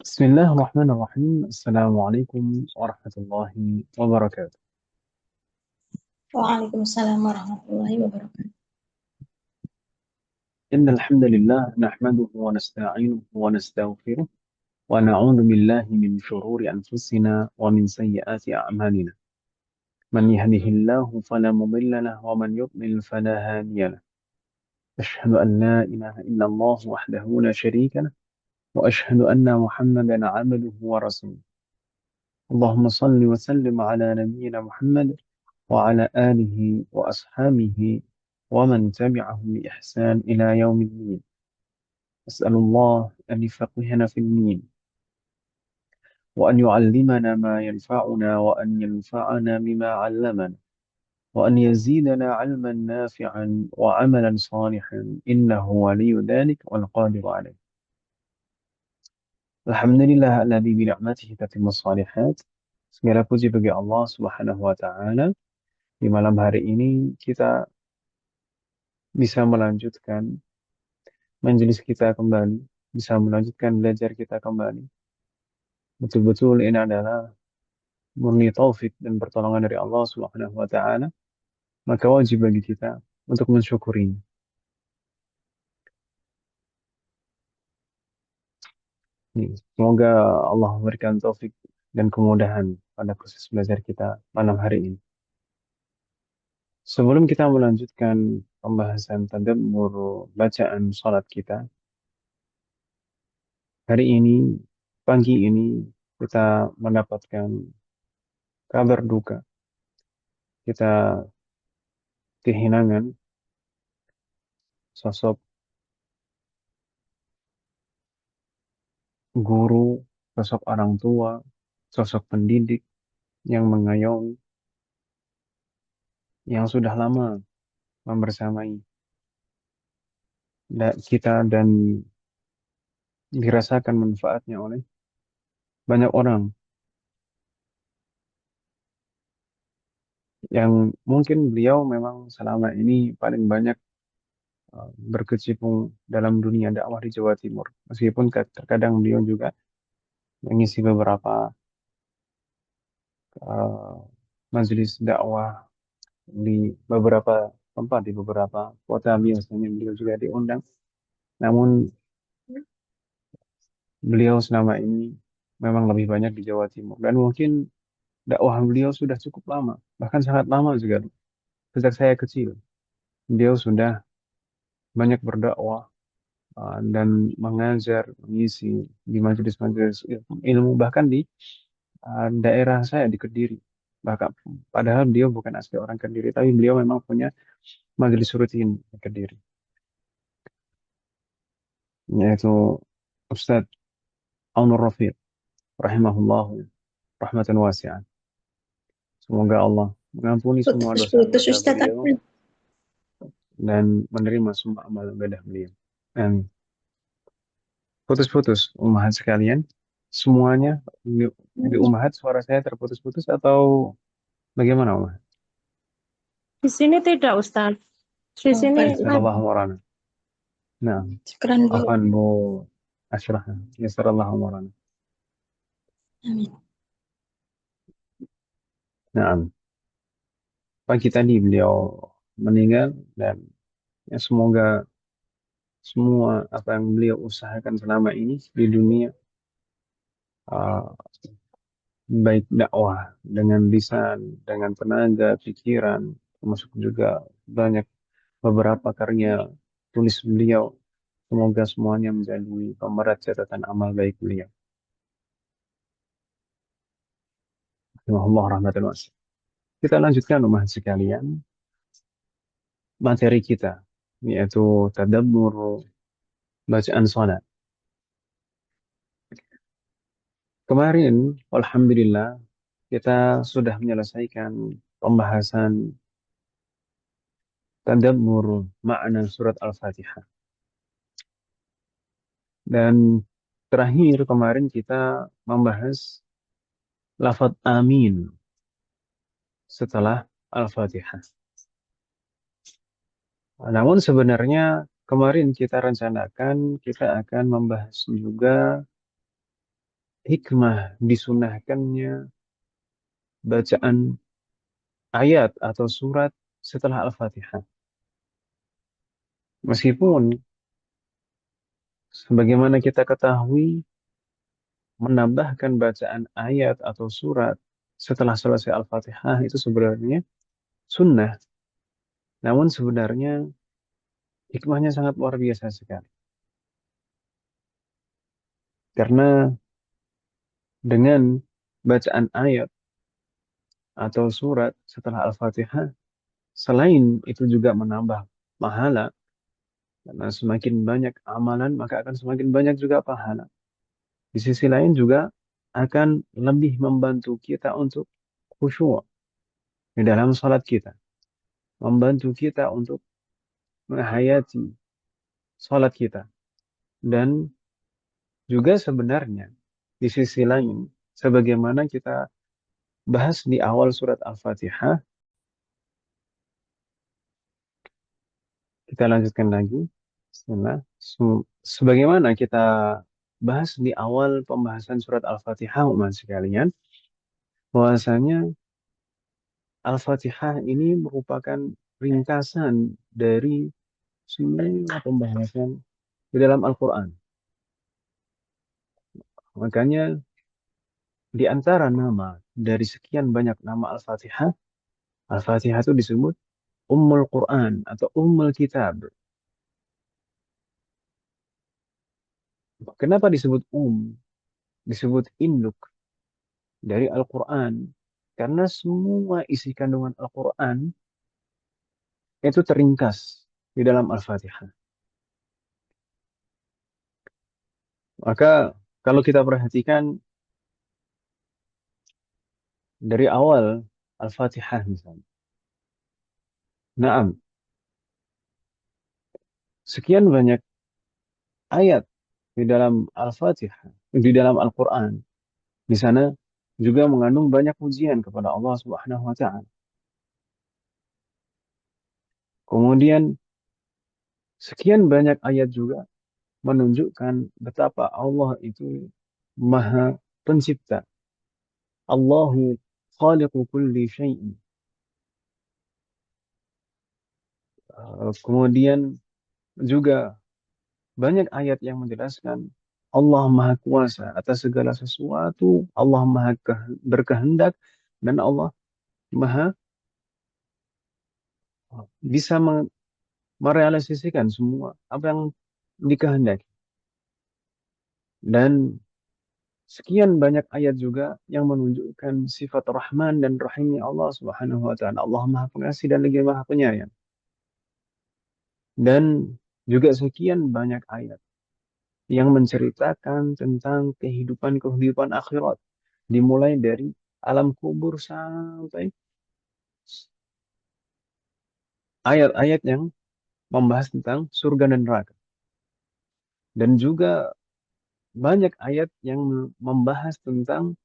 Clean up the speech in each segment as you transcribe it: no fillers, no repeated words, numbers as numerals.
بسم الله الرحمن الرحيم. السلام عليكم ورحمة الله وبركاته. Waalaikumsalam warahmatullahi wabarakatuh. إن الحمد لله نحمده ونستعينه ونستغفره ونعوذ بالله من شرور أنفسنا ومن سيئات أعمالنا. من يهده الله فلا مضل له ومن يضلل فلا هادي له. أشهد أن لا إله إلا الله وحده لا شريك له وأشهد أن محمدا عبده ورسوله. اللهم صل وسلم على نبينا محمد وعلى آله وأصحابه ومن تبعهم بإحسان إلى يوم الدين. أسأل الله أن يفقهنا في الدين وأن يعلمنا ما ينفعنا وأن ينفعنا بما علمنا وأن يزيدنا علما نافعا وعملا صالحا إنه ولي ذلك والقادر عليه. Alhamdulillah alladzi bi ni'matihi tatimmu shalihat. Segala puji bagi Allah Subhanahu wa taala. Di malam hari ini kita bisa melanjutkan majelis kita kembali, bisa melanjutkan belajar kita kembali. Betul-betul ini adalah murni taufik dan pertolongan dari Allah Subhanahu wa taala, maka wajib bagi kita untuk mensyukurinya. Semoga Allah memberikan taufik dan kemudahan pada proses belajar kita malam hari ini. Sebelum kita melanjutkan pembahasan tadabbur bacaan salat kita, hari ini, pagi ini, kita mendapatkan kabar duka. Kita kehilangan sosok guru, sosok orang tua, sosok pendidik yang mengayomi, yang sudah lama membersamai kita dan dirasakan manfaatnya oleh banyak orang yang mungkin beliau memang selama ini paling banyak berkecimpung dalam dunia dakwah di Jawa Timur. Meskipun terkadang beliau juga mengisi beberapa uh, majelis dakwah di beberapa tempat, di beberapa kota biasanya beliau juga diundang. Namun beliau selama ini memang lebih banyak di Jawa Timur. Dan mungkin dakwah beliau sudah cukup lama, bahkan sangat lama juga. Sejak saya kecil, beliau sudah banyak berdakwah dan mengajar, mengisi di majelis-majelis ilmu, bahkan di daerah saya di Kediri. Bahkan padahal beliau bukan asli orang Kediri, tapi beliau memang punya majelis rutin di Kediri, yaitu Ustadz Aunur Rafiq, rahimahullah, rahmatan wasi'ah. Semoga Allah mengampuni semua Putus-putus dosa-dosa Ustadz beliau aku. dan menerima semua amal ibadah beliau. Amin. Putus-putus, umahat sekalian. Semuanya di umahat suara saya terputus-putus atau bagaimana, umahat? Di sini tidak, Ustaz. Di Oh, sini Yasarallahu warana. Nah, Syukran Bu. afan Bu Ashrah. Yasarallahu warana. Amin. Nah, pagi tadi beliau meninggal dan ya semoga semua apa yang beliau usahakan selama ini di dunia, uh, baik dakwah dengan lisan, dengan tenaga, pikiran, termasuk juga banyak beberapa karya tulis beliau. Semoga semuanya menjadi pemerat catatan amal baik beliau. Allah rahmatan wasi'ah. Kita lanjutkan rumah sekalian materi kita, yaitu tadabbur bacaan salat. Kemarin, alhamdulillah, kita sudah menyelesaikan pembahasan tadabbur makna surat Al-Fatihah. Dan terakhir kemarin kita membahas lafaz amin setelah Al-Fatihah. Namun sebenarnya kemarin kita rencanakan kita akan membahas juga hikmah disunahkannya bacaan ayat atau surat setelah Al-Fatihah. Meskipun sebagaimana kita ketahui, menambahkan bacaan ayat atau surat setelah selesai Al-Fatihah itu sebenarnya sunnah. Namun sebenarnya hikmahnya sangat luar biasa sekali. Karena dengan bacaan ayat atau surat setelah Al-Fatihah, selain itu juga menambah pahala, karena semakin banyak amalan, maka akan semakin banyak juga pahala. Di sisi lain juga akan lebih membantu kita untuk khusyuk di dalam salat kita. Membantu kita untuk menghayati salat kita. Dan juga sebenarnya di sisi lain, sebagaimana kita bahas di awal surat Al-Fatihah, kita lanjutkan lagi. Bismillah. Sebagaimana kita bahas di awal pembahasan surat Al-Fatihah, umat sekalian, bahwasanya Al-Fatihah ini merupakan ringkasan dari semua pembahasan di dalam Al-Quran. Makanya di antara nama dari sekian banyak nama Al-Fatihah, Al-Fatihah itu disebut Ummul Quran atau Ummul Kitab. Kenapa disebut disebut induk dari Al-Quran? Karena semua isi kandungan Al-Quran itu teringkas di dalam Al-Fatihah. Maka kalau kita perhatikan dari awal Al-Fatihah misalnya. Naam, sekian banyak ayat di dalam Al-Fatihah, di dalam Al-Quran. Di sana juga mengandung banyak pujian kepada Allah Subhanahu wa taala. Kemudian sekian banyak ayat juga menunjukkan betapa Allah itu Maha Pencipta. Allahu khaliqu kulli syai'in. Kemudian juga banyak ayat yang menjelaskan Allah Maha Kuasa atas segala sesuatu, Allah Maha berkehendak, dan Allah Maha bisa merealisasikan semua apa yang dikehendaki. Dan sekian banyak ayat juga yang menunjukkan sifat Rahman dan Rahimnya Allah Subhanahu wa taala. Allah Maha Pengasih dan lagi Maha Penyayang. Dan juga sekian banyak ayat yang menceritakan tentang kehidupan-kehidupan akhirat. Dimulai dari alam kubur sampai ayat-ayat yang membahas tentang surga dan neraka. Dan juga banyak ayat yang membahas tentang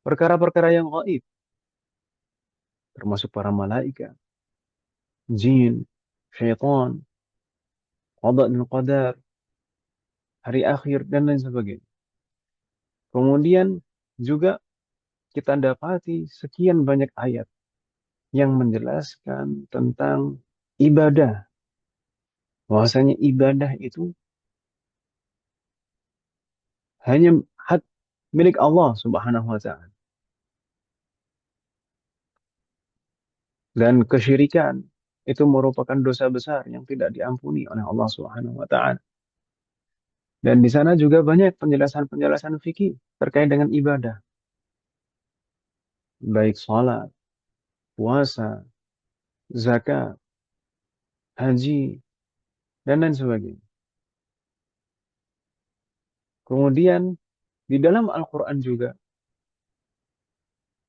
perkara-perkara yang gaib, termasuk para malaikat, jin, syaitan, qada dan qadar, hari akhir, dan lain sebagainya. Kemudian juga kita dapati sekian banyak ayat yang menjelaskan tentang ibadah. Bahwasanya ibadah itu hanya hak milik Allah Subhanahu wa taala. Dan kesyirikan itu merupakan dosa besar yang tidak diampuni oleh Allah Subhanahu wa taala. Dan di sana juga banyak penjelasan-penjelasan fikih terkait dengan ibadah, baik salat, puasa, zakat, haji, dan lain sebagainya. Kemudian di dalam Al-Quran juga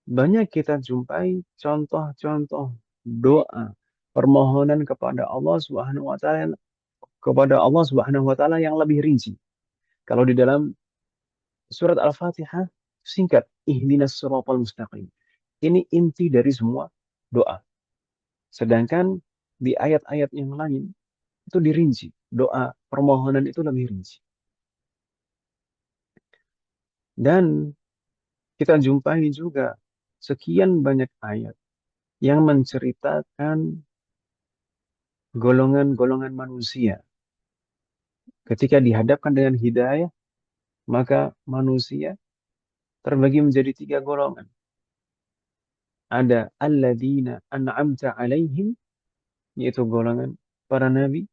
banyak kita jumpai contoh-contoh doa permohonan kepada Allah Subhanahu wa taala yang lebih rinci. Kalau di dalam surat Al-Fatihah singkat, ihdinas siratal mustaqim. Ini inti dari semua doa. Sedangkan di ayat-ayat yang lain itu dirinci. Doa permohonan itu lebih rinci. Dan kita jumpai juga sekian banyak ayat yang menceritakan golongan-golongan manusia. Ketika dihadapkan dengan hidayah, maka manusia terbagi menjadi 3 golongan. Ada alladzina an'amta alaihim, yaitu golongan para nabi,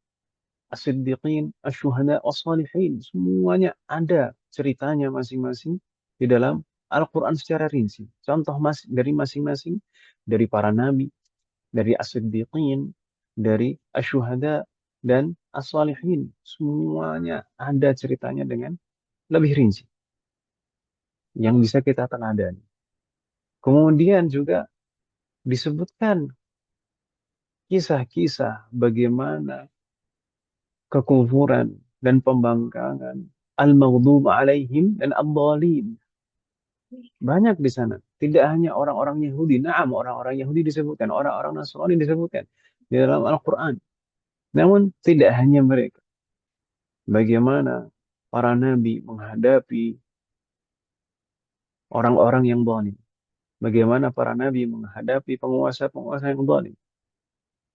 as-siddiqin, asy-syuhada, as-salihin. Semuanya ada ceritanya masing-masing di dalam Al-Quran secara rinci. Contoh dari masing-masing, dari para nabi, dari as-siddiqin, dari asy-syuhada, dan as-salihin. Semuanya ada ceritanya dengan lebih rinci yang bisa kita teladani. Kemudian juga disebutkan kisah-kisah bagaimana kekufuran dan pembangkangan al-maghdub alaihim dan ad-dhalin. Banyak di sana. Tidak hanya orang-orang Yahudi. Naam, orang-orang Yahudi disebutkan, orang-orang Nasrani disebutkan di dalam Al-Quran. Namun tidak hanya mereka. Bagaimana para nabi menghadapi orang-orang yang zalim. Bagaimana para nabi menghadapi penguasa-penguasa yang zalim.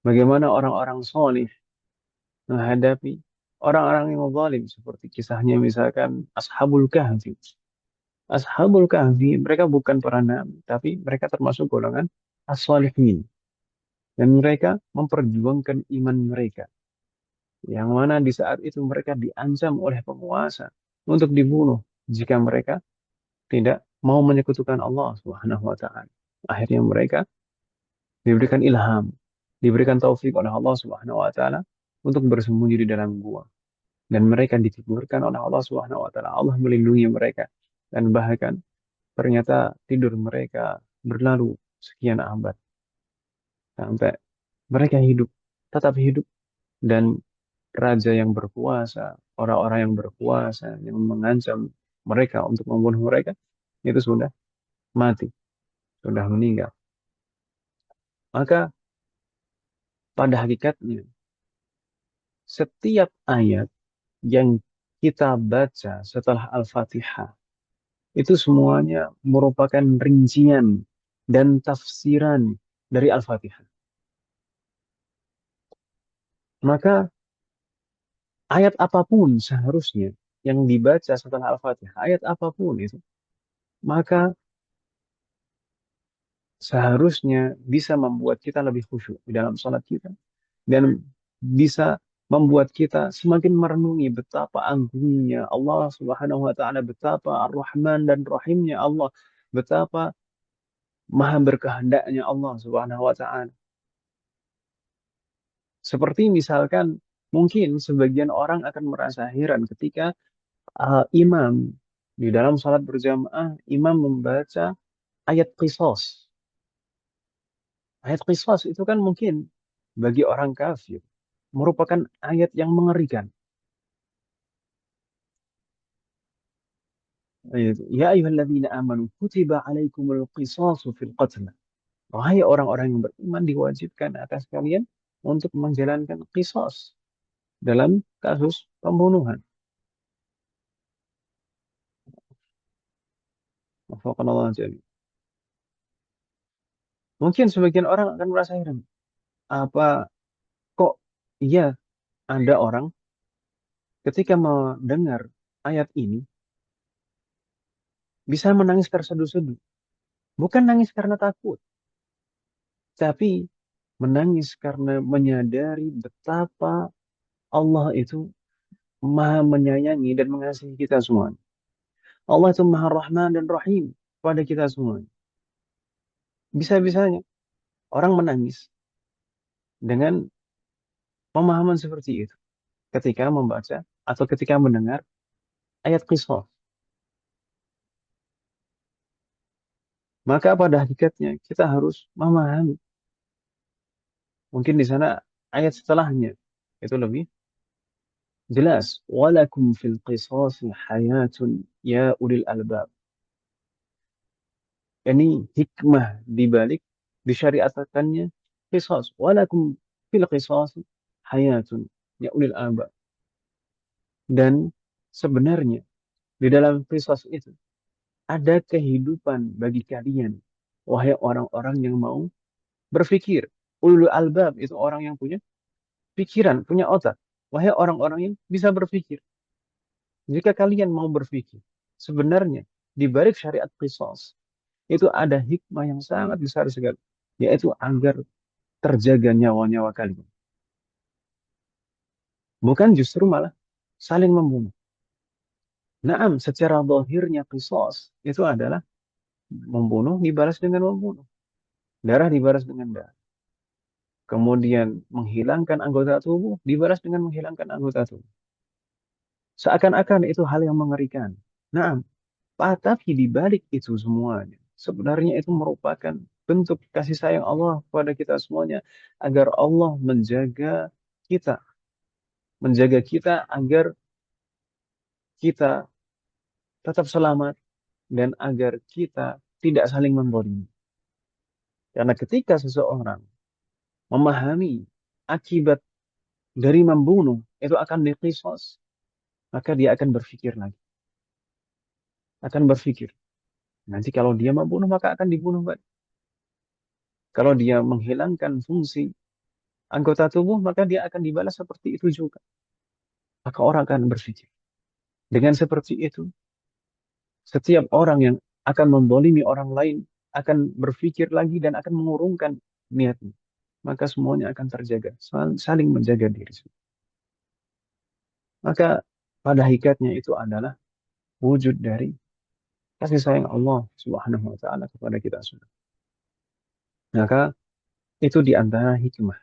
Bagaimana orang-orang salih menghadapi orang-orang yang zalim, seperti kisahnya misalkan Ashabul Kahfi. Ashabul Kahfi, mereka bukan para nabi, tapi mereka termasuk golongan as-salihin. Dan mereka memperjuangkan iman mereka. Yang mana di saat itu mereka diancam oleh penguasa untuk dibunuh jika mereka tidak mau menyekutukan Allah Subhanahu wa taala. Akhirnya mereka diberikan ilham, diberikan taufik oleh Allah Subhanahu wa taala untuk bersembunyi di dalam gua. Dan mereka ditiburkan oleh Allah Subhanahu wa taala. Allah melindungi mereka, dan bahkan ternyata tidur mereka berlalu sekian abad sampai mereka hidup, tetap hidup, dan raja yang berkuasa, orang-orang yang berkuasa yang mengancam mereka untuk membunuh mereka itu sudah mati, sudah meninggal. Maka pada hakikatnya setiap ayat yang kita baca setelah Al-Fatihah itu semuanya merupakan rincian dan tafsiran dari Al-Fatihah. Maka ayat apapun seharusnya yang dibaca setelah Al-Fatihah, ayat apapun itu, maka seharusnya bisa membuat kita lebih khusyuk di dalam sholat kita. Dan bisa membuat kita semakin merenungi betapa agungnya Allah Subhanahu wa taala, betapa Ar-Rahman dan Rahimnya Allah, betapa maha berkehendaknya Allah Subhanahu wa taala. Seperti misalkan mungkin sebagian orang akan merasa heran ketika imam di dalam salat berjamaah, imam membaca ayat qisas. Ayat qisas itu kan mungkin bagi orang kafir merupakan ayat yang mengerikan. Ya ayyuhalladzina amanu kutiba alaikumul qisasu fil qatl. Wahai orang-orang yang beriman, diwajibkan atas kalian untuk menjalankan qisas dalam kasus pembunuhan. Wafaqanallahu jami'an. Mungkin sebagian orang akan merasa heran. Apa kok iya ada orang ketika mendengar ayat ini bisa menangis terseduh-seduh. Bukan nangis karena takut, tapi menangis karena menyadari betapa Allah itu maha menyayangi dan mengasihi kita semua. Allah itu maha Rahman dan Rahim pada kita semua. Bisa-bisanya orang menangis dengan pemahaman seperti itu ketika membaca atau ketika mendengar ayat qisas. Maka pada hakikatnya kita harus memahami. Mungkin di sana ayat setelahnya itu lebih jelas. Walakum fil qisasi hayatun ya ulil albab. Ini hikmah dibalik disyariatkannya qisas. Walakum fil qisasi hayatun ya ulil albab. Dan sebenarnya di dalam qisas itu ada kehidupan bagi kalian, wahai orang-orang yang mau berpikir. Ulul albab itu orang yang punya pikiran, punya otak. Wahai orang-orang yang bisa berpikir. Jika kalian mau berpikir, sebenarnya di balik syariat qisas itu ada hikmah yang sangat besar sekali, yaitu agar terjaga nyawa-nyawa kalian. Bukan justru malah saling membunuh. Naam, secara zahirnya qisas itu adalah membunuh dibalas dengan membunuh. Darah dibalas dengan darah. Kemudian menghilangkan anggota tubuh dibalas dengan menghilangkan anggota tubuh. Seakan-akan itu hal yang mengerikan. Nah, tapi di balik itu semuanya, sebenarnya itu merupakan bentuk kasih sayang Allah kepada kita semuanya, agar Allah kita, menjaga kita agar kita tetap selamat dan agar kita tidak saling membodohi. Karena ketika seseorang memahami akibat dari membunuh itu akan diqisas, maka dia akan berpikir lagi. Akan berpikir. Nanti kalau dia membunuh, maka akan dibunuh balik. Kalau dia menghilangkan fungsi anggota tubuh, maka dia akan dibalas seperti itu juga. Maka orang akan berpikir. Dengan seperti itu, setiap orang yang akan membolimi orang lain akan berpikir lagi dan akan mengurungkan niatnya. Maka semuanya akan terjaga. Saling menjaga diri. Maka pada hakikatnya itu adalah wujud dari kasih sayang Allah Subhanahu wa taala kepada kita semua. Maka itu di antara hikmah.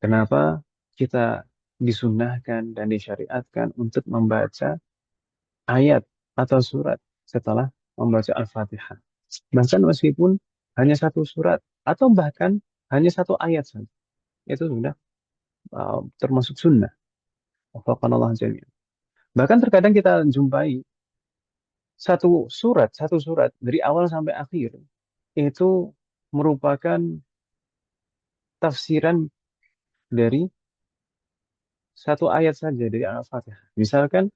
Kenapa kita disunnahkan dan disyariatkan untuk membaca ayat atau surat setelah membaca Al-Fatihah. Bahkan meskipun hanya satu surat atau bahkan hanya satu ayat saja. Itu sudah termasuk sunnah. Wafaqanallahu jami'an. Bahkan terkadang kita jumpai satu surat dari awal sampai akhir itu merupakan tafsiran dari satu ayat saja dari Al-Fatihah. Misalkan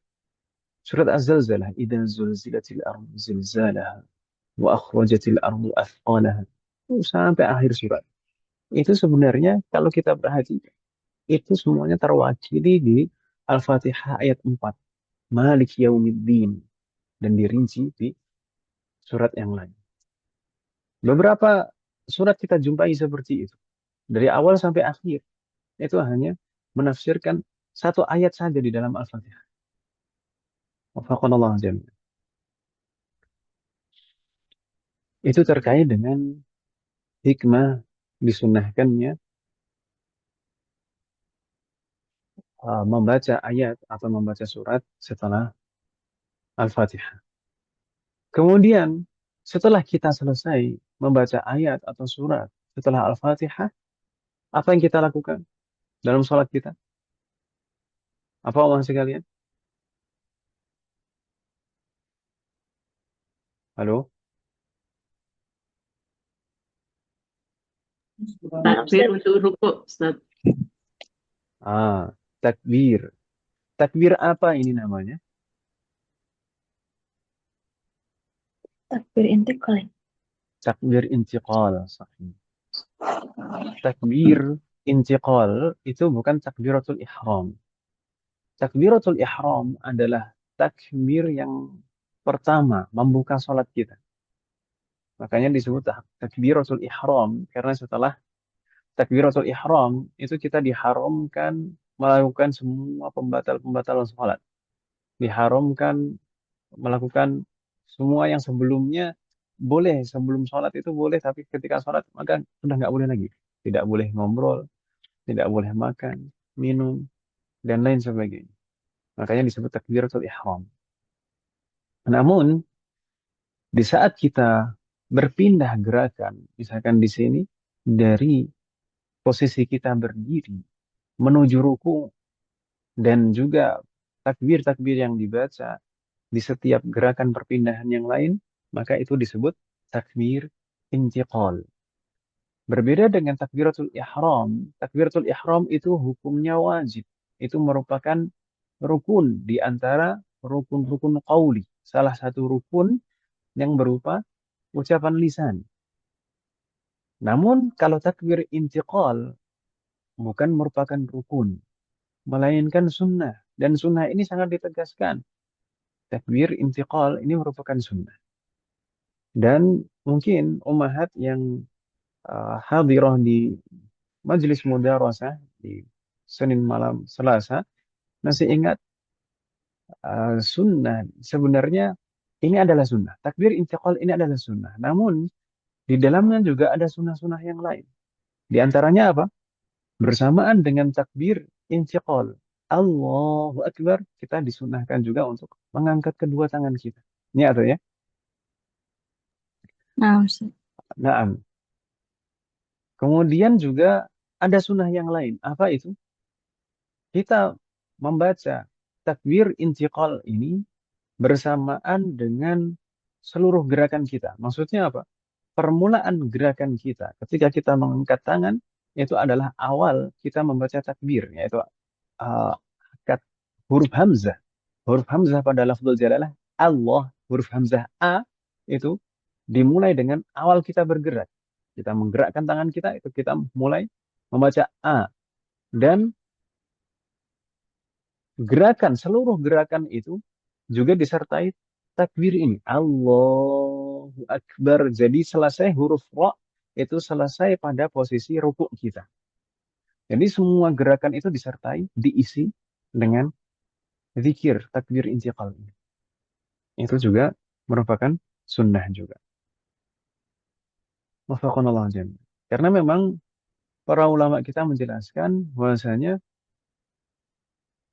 surat Az-Zalzalah, idza zulzilatil ardu zilzalaha wa akhrajatil ardu athqalaha. Sampai akhir surat. Itu sebenarnya kalau kita perhatikan, itu semuanya terwakili di Al-Fatihah ayat 4. Malik yaumiddin. Dan dirinci di surat yang lain. Beberapa surat kita jumpai seperti itu. Dari awal sampai akhir. Itu hanya menafsirkan satu ayat saja di dalam Al-Fatihah. Wafaqanallahu jami'an. Itu terkait dengan hikmah disunnahkannya membaca ayat atau membaca surat setelah Al-Fatihah. Kemudian setelah kita selesai membaca ayat atau surat setelah Al-Fatihah, apa yang kita lakukan dalam sholat kita? Apa omong sekalian? Halo? Takbir untuk rukuk, Ustaz. Takbir. Takbir apa ini namanya? Takbir intiqal. Takbir intiqal. Sahih. Takbir intiqal itu bukan takbiratul ihram. Takbiratul ihram adalah takbir yang pertama membuka sholat kita. Makanya disebut takbiratul ihram karena setelah takbiratul ihram itu kita diharamkan melakukan semua pembatal-pembatalan sholat. Diharamkan melakukan semua yang sebelumnya boleh, sebelum sholat itu boleh, tapi ketika sholat maka sudah nggak boleh lagi. Tidak boleh ngobrol, tidak boleh makan, minum, dan lain sebagainya. Makanya disebut takbiratul ihram. Namun, di saat kita berpindah gerakan, misalkan di sini, dari posisi kita berdiri menuju ruku, dan juga takbir-takbir yang dibaca di setiap gerakan perpindahan yang lain, maka itu disebut takbir intiqal. Berbeda dengan takbiratul ihram itu hukumnya wajib. Itu merupakan rukun di antara rukun-rukun qauli. Salah satu rukun yang berupa ucapan lisan. Namun kalau takbir intiqal bukan merupakan rukun, melainkan sunnah. Dan sunnah ini sangat ditegaskan. Takbir intiqal ini merupakan sunnah. Dan mungkin ummahat yang hadirah di majelis mudarasah di Senin malam Selasa masih ingat sunnah. Sebenarnya ini adalah sunnah. Takbir intiqal ini adalah sunnah. Namun di dalamnya juga ada sunnah-sunnah yang lain. Di antaranya apa? Bersamaan dengan takbir intiqal, Allahu Akbar, kita disunahkan juga untuk mengangkat kedua tangan kita. Ini atau ya? Nah, Ustaz. Naam. Kemudian juga ada sunnah yang lain. Apa itu? Kita membaca takbir intiqal ini bersamaan dengan seluruh gerakan kita. Maksudnya apa? Permulaan gerakan kita ketika kita mengangkat tangan itu adalah awal kita membaca takbir, yaitu uh, huruf hamzah. Huruf hamzah pada lafzul jalalah Allah, huruf hamzah A itu dimulai dengan awal kita bergerak. Kita menggerakkan tangan kita, itu kita mulai membaca A. Dan gerakan, seluruh gerakan itu juga disertai takbir ini. Allahu Akbar. Jadi selesai huruf Ra itu selesai pada posisi rukuk kita. Jadi semua gerakan itu disertai, diisi dengan zikir, takbir intiqal ini. Itu juga merupakan sunnah juga. Wafaqanallahu jami'an. Karena memang para ulama kita menjelaskan bahwasanya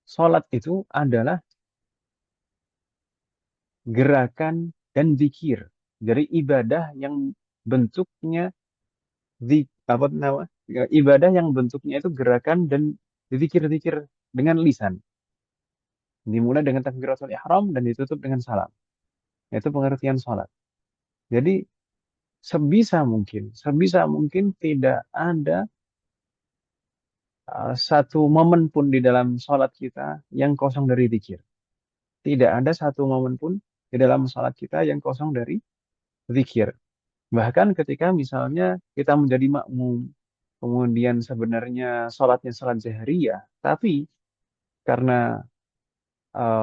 sholat itu adalah gerakan dan zikir dari ibadah yang bentuknya apa nama ibadah yang bentuknya itu gerakan dan zikir-zikir dengan lisan. Dimulai dengan takbiratul ihram dan ditutup dengan salam. Itu pengertian sholat. Jadi sebisa mungkin tidak ada satu momen pun di dalam sholat kita yang kosong dari zikir. Tidak ada satu momen pun di dalam sholat kita yang kosong dari zikir. Bahkan ketika misalnya kita menjadi makmum, kemudian sebenarnya sholatnya sholat jahriyah, tapi karena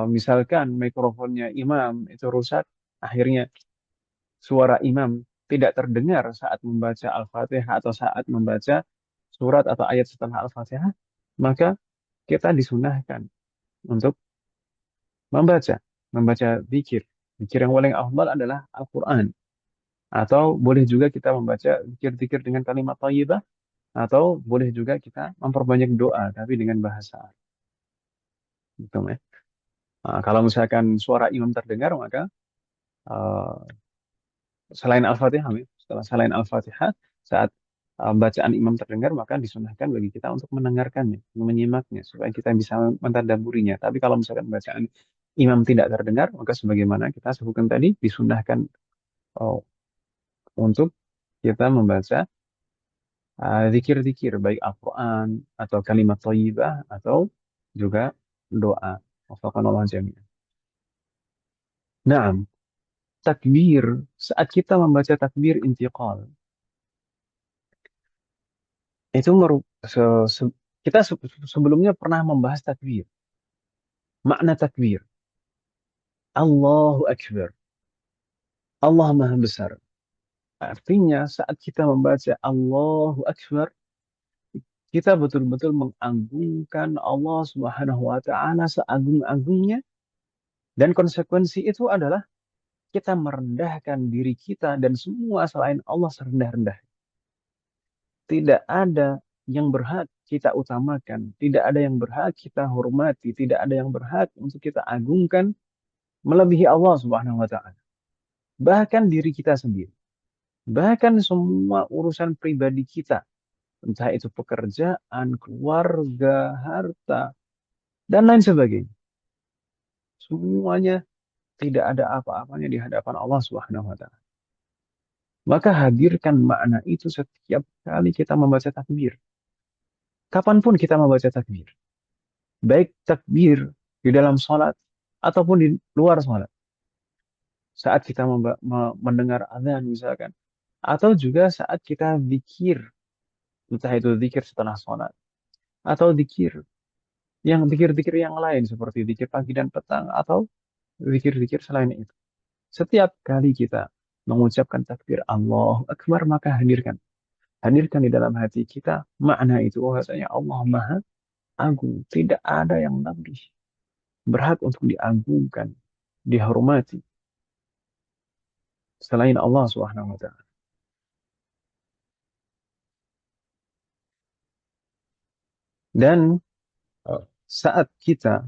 misalkan mikrofonnya imam itu rusak, akhirnya suara imam tidak terdengar saat membaca Al-Fatihah atau saat membaca surat atau ayat setelah Al-Fatihah, maka kita disunahkan untuk membaca zikir. Zikir yang paling afdal adalah Al-Quran. Atau boleh juga kita membaca zikir-zikir dengan kalimat thayyibah, atau boleh juga kita memperbanyak doa, tapi dengan bahasa Arab. Gitu, ya. Nah, kalau misalkan suara imam terdengar, maka uh, selain Al-Fatihah, ya, selain Al-Fatihah, saat bacaan imam terdengar, maka disunahkan bagi kita untuk mendengarkannya, menyimaknya, supaya kita bisa mentadabburinya. Tapi kalau misalkan bacaan imam tidak terdengar, maka sebagaimana kita sebutkan tadi, disunahkan oh, untuk kita membaca zikir-zikir, baik Al-Quran, atau kalimat thayyibah, atau juga doa. Wafaqanallahu jami'an. Nah, takbir, saat kita membaca takbir intiqal, itu kita sebelumnya pernah membahas takbir. Makna takbir. Allahu Akbar. Allah Maha Besar. Artinya saat kita membaca Allahu Akbar, kita betul-betul mengagungkan Allah Subhanahu wa taala seagung-agungnya, dan konsekuensi itu adalah kita merendahkan diri kita dan semua selain Allah serendah-rendah. Tidak ada yang berhak kita utamakan, tidak ada yang berhak kita hormati, tidak ada yang berhak untuk kita agungkan melebihi Allah Subhanahu wa taala. Bahkan diri kita sendiri. Bahkan semua urusan pribadi kita, entah itu pekerjaan, keluarga, harta, dan lain sebagainya. Semuanya tidak ada apa-apanya di hadapan Allah Subhanahu wa taala. Maka hadirkan makna itu setiap kali kita membaca takbir. Kapanpun kita membaca takbir. Baik takbir di dalam sholat ataupun di luar sholat. saat kita mendengar azan misalkan, atau juga saat kita zikir, entah itu zikir setelah sholat, atau zikir-zikir yang lain seperti zikir pagi dan petang, atau zikir-zikir selain itu. Setiap kali kita mengucapkan takbir Allahu Akbar, maka hadirkan di dalam hati kita makna itu, bahwasanya Allah Maha Agung, tidak ada yang lebih berhak untuk diagungkan, dihormati selain Allah Subhanahu wa taala. Dan saat kita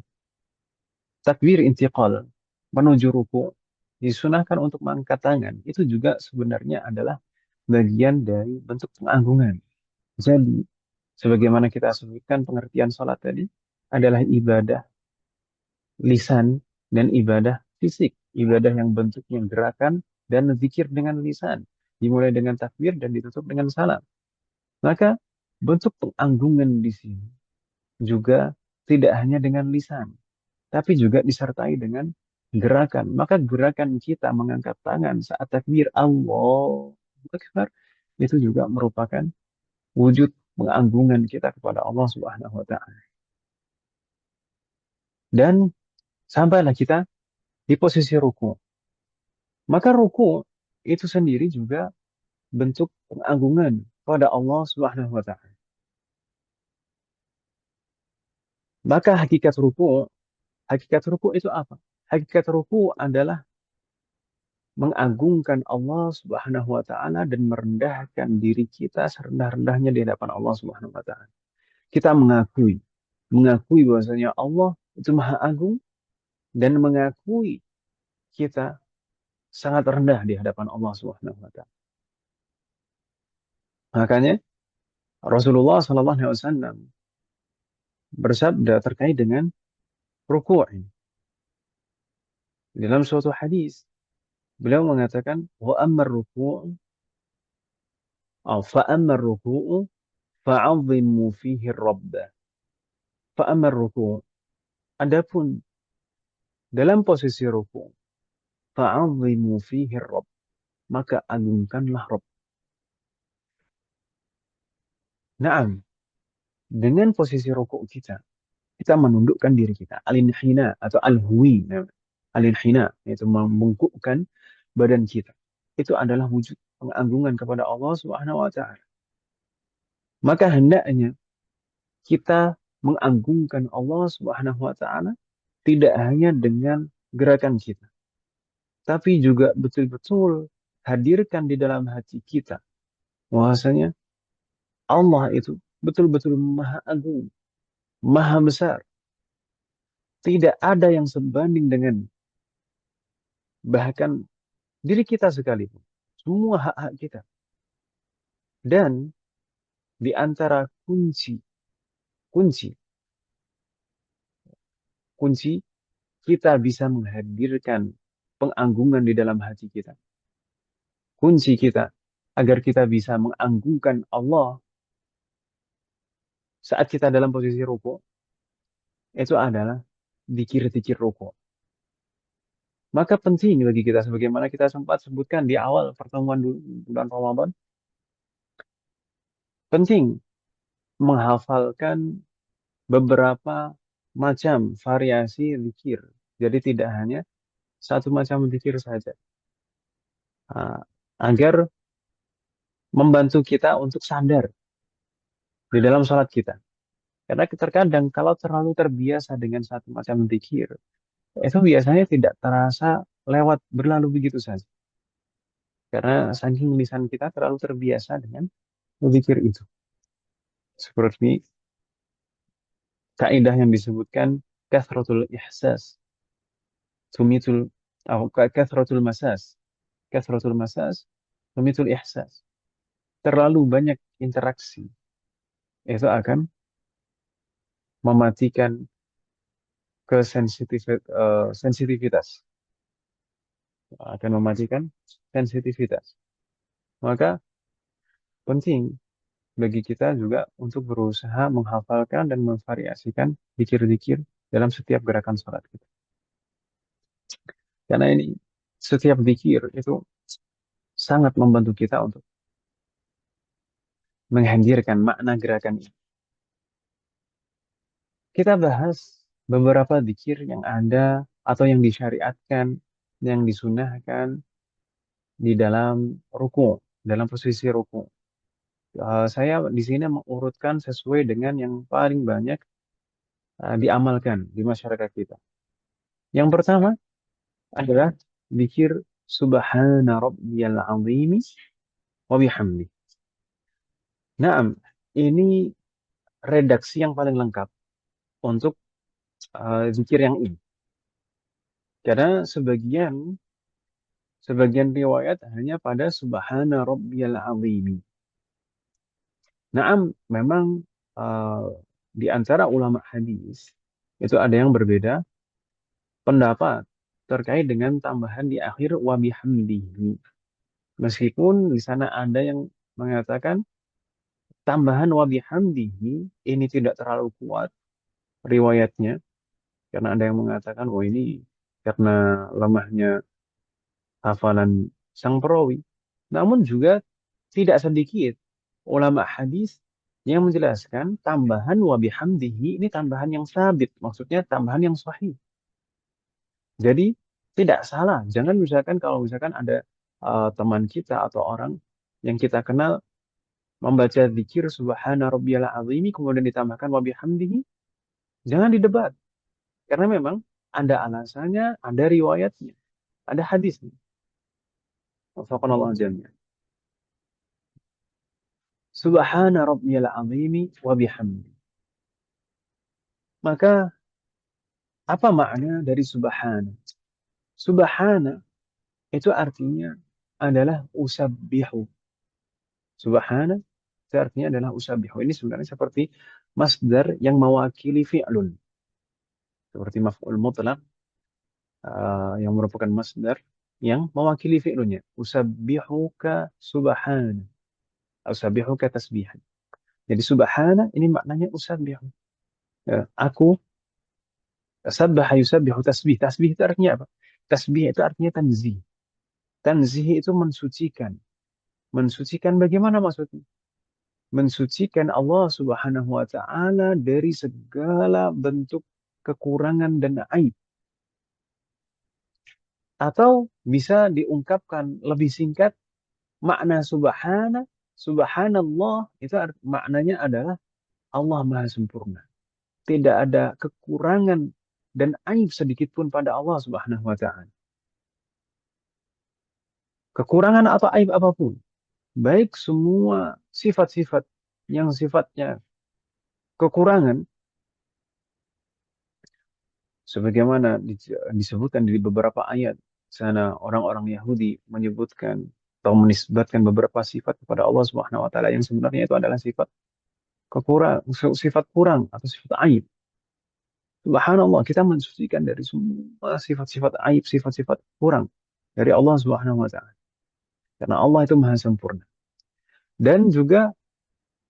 takbir intiqal menuju ruku, disunahkan untuk mengangkat tangan. Itu juga sebenarnya adalah bagian dari bentuk pengagungan. Jadi, sebagaimana kita sebutkan, pengertian sholat tadi adalah ibadah lisan dan ibadah fisik. Ibadah yang bentuknya gerakan dan zikir dengan lisan. Dimulai dengan takbir dan ditutup dengan salam. Maka bentuk pengagungan di sini juga tidak hanya dengan lisan, tapi juga disertai dengan gerakan. Maka gerakan kita mengangkat tangan saat takbir Allahu Akbar itu juga merupakan wujud pengagungan kita kepada Allah Subhanahu wa taala. Dan sampailah kita di posisi ruku. Maka ruku itu sendiri juga bentuk pengagungan kepada Allah Subhanahu wa taala. Maka hakikat ruku itu apa? Hakikat ruku adalah mengagungkan Allah Subhanahu wa taala dan merendahkan diri kita serendah-rendahnya di hadapan Allah Subhanahu wa taala. Kita mengakui bahwasanya Allah itu Maha Agung, dan mengakui kita sangat rendah di hadapan Allah Subhanahu wa taala. Makanya Rasulullah sallallahu alaihi wasallam bersabda terkait dengan ruku' ini. Dalam suatu hadis beliau mengatakan wa ammar ruku' fa ammar ruku' fa'azzimu fihi rabb. Fa ammar ruku', adapun dalam posisi ruku', fa'azzimu fihi rabb, maka agungkanlah Rabb. Naam, dengan posisi ruku' kita menundukkan diri kita, al-inhina atau al-huwi, al-inhina, yaitu membungkukkan badan kita. Itu adalah wujud pengagungan kepada Allah Subhanahu wa taala. Maka hendaknya kita mengagungkan Allah Subhanahu wa taala tidak hanya dengan gerakan kita, tapi juga betul-betul hadirkan di dalam hati kita bahwasanya Allah itu betul-betul Maha Agung, Maha Besar. Tidak ada yang sebanding dengan bahkan diri kita sekalipun. Semua hak-hak kita. Dan di antara kunci kita bisa menghadirkan pengagungan di dalam hati kita. Kunci kita agar kita bisa mengagungkan Allah saat kita dalam posisi ruku' itu adalah zikir-zikir ruku'. Maka penting bagi kita, sebagaimana kita sempat sebutkan di awal pertemuan bulan Ramadan, penting menghafalkan beberapa macam variasi zikir. Jadi tidak hanya satu macam zikir saja. Agar membantu kita untuk sadar di dalam sholat kita. Karena terkadang kalau terlalu terbiasa dengan satu macam zikir, itu biasanya tidak terasa lewat berlalu begitu saja. Karena saking lisan kita terlalu terbiasa dengan zikir itu. Seperti kaidah yang disebutkan kathratul ihsas tumitul kathratul masas. Kathratul masas tumitul ihsas. Terlalu banyak interaksi itu akan mematikan sensitivitas. Akan mematikan sensitivitas. Maka penting bagi kita juga untuk berusaha menghafalkan dan memvariasikan zikir-zikir dalam setiap gerakan sholat kita. Karena ini setiap zikir itu sangat membantu kita untuk menghadirkan makna gerakan ini. Kita bahas beberapa zikir yang ada atau yang disyariatkan, yang disunahkan di dalam ruku, dalam posisi ruku. Saya di sini mengurutkan sesuai dengan yang paling banyak diamalkan di masyarakat kita. Yang pertama adalah zikir Subhana Rabbiyal Azim wa bihamdi. Nah, ini redaksi yang paling lengkap untuk zikir yang ini. Karena sebagian riwayat hanya pada Subhana Rabbiyal Azim. Nah, memang di antara ulama hadis itu ada yang berbeda pendapat terkait dengan tambahan di akhir wa bihamdihi. Meskipun di sana ada yang mengatakan tambahan wa bihamdihi ini tidak terlalu kuat riwayatnya, karena ada yang mengatakan oh ini karena lemahnya hafalan sang perawi. Namun juga tidak sedikit ulama hadis yang menjelaskan tambahan wa bihamdihi ini tambahan yang sabit, maksudnya tambahan yang sahih. Jadi tidak salah. Jangan misalkan kalau misalkan ada teman kita atau orang yang kita kenal membaca zikir Subhana Rabbiyal Azim kemudian ditambahkan wa bihamdihi, jangan didebat. Karena memang ada alasannya, ada riwayatnya, ada hadisnya. Wafaqanallahu jami'an. Subhana Rabbiyal Azim wa bihamdihi. Maka apa makna dari subhana? Subhana itu artinya adalah usabbihu. Subhana itu artinya adalah usabbihu. Ini sebenarnya seperti masdar yang mewakili fi'lun. Seperti maf'ul mutlaq yang merupakan masdar yang mewakili fi'lunnya. Usabbihuka subhana. Usabbihuka tasbihan. Jadi subhana ini maknanya usabbihu. Aku sabbaha yusabbihu tasbih. Tasbih itu artinya apa? Tasbih itu artinya tanzih. Tanzih itu mensucikan. Mensucikan bagaimana maksudnya? Mensucikan Allah Subhanahu wa taala dari segala bentuk kekurangan dan aib. Atau bisa diungkapkan lebih singkat, makna subhana, subhanallah itu maknanya adalah Allah Maha sempurna. Tidak ada kekurangan dan aib sedikit pun pada Allah Subhanahu wa taala. Kekurangan atau aib apapun, baik semua sifat-sifat yang sifatnya kekurangan, sebagaimana disebutkan di beberapa ayat, sana orang-orang Yahudi menyebutkan atau menisbatkan beberapa sifat kepada Allah Subhanahu wa taala yang sebenarnya itu adalah sifat sifat kurang atau sifat aib. Subhanallah, kita mensucikan dari semua sifat-sifat aib, sifat-sifat kurang dari Allah Subhanahu wa taala. Karena Allah itu Maha sempurna. Dan juga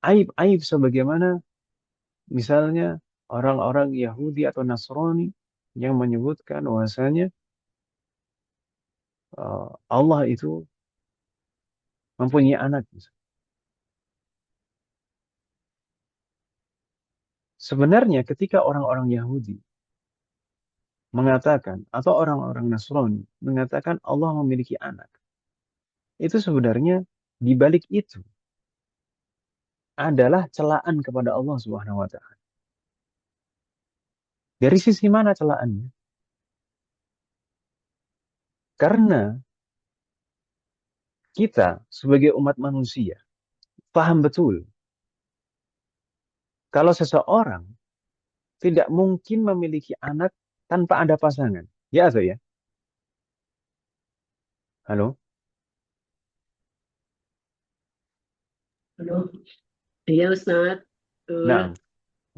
aib-aib sebagaimana misalnya orang-orang Yahudi atau Nasrani yang menyebutkan bahwasanya Allah itu mempunyai anak. Sebenarnya ketika orang-orang Yahudi mengatakan atau orang-orang Nasrani mengatakan Allah memiliki anak, itu sebenarnya di balik itu adalah celaan kepada Allah Subhanahu wa taala. Dari sisi mana celaannya? Karena kita sebagai umat manusia paham betul kalau seseorang tidak mungkin memiliki anak tanpa ada pasangan. Ya atau ya? Halo? Halo. Iya Ustaz. Nah,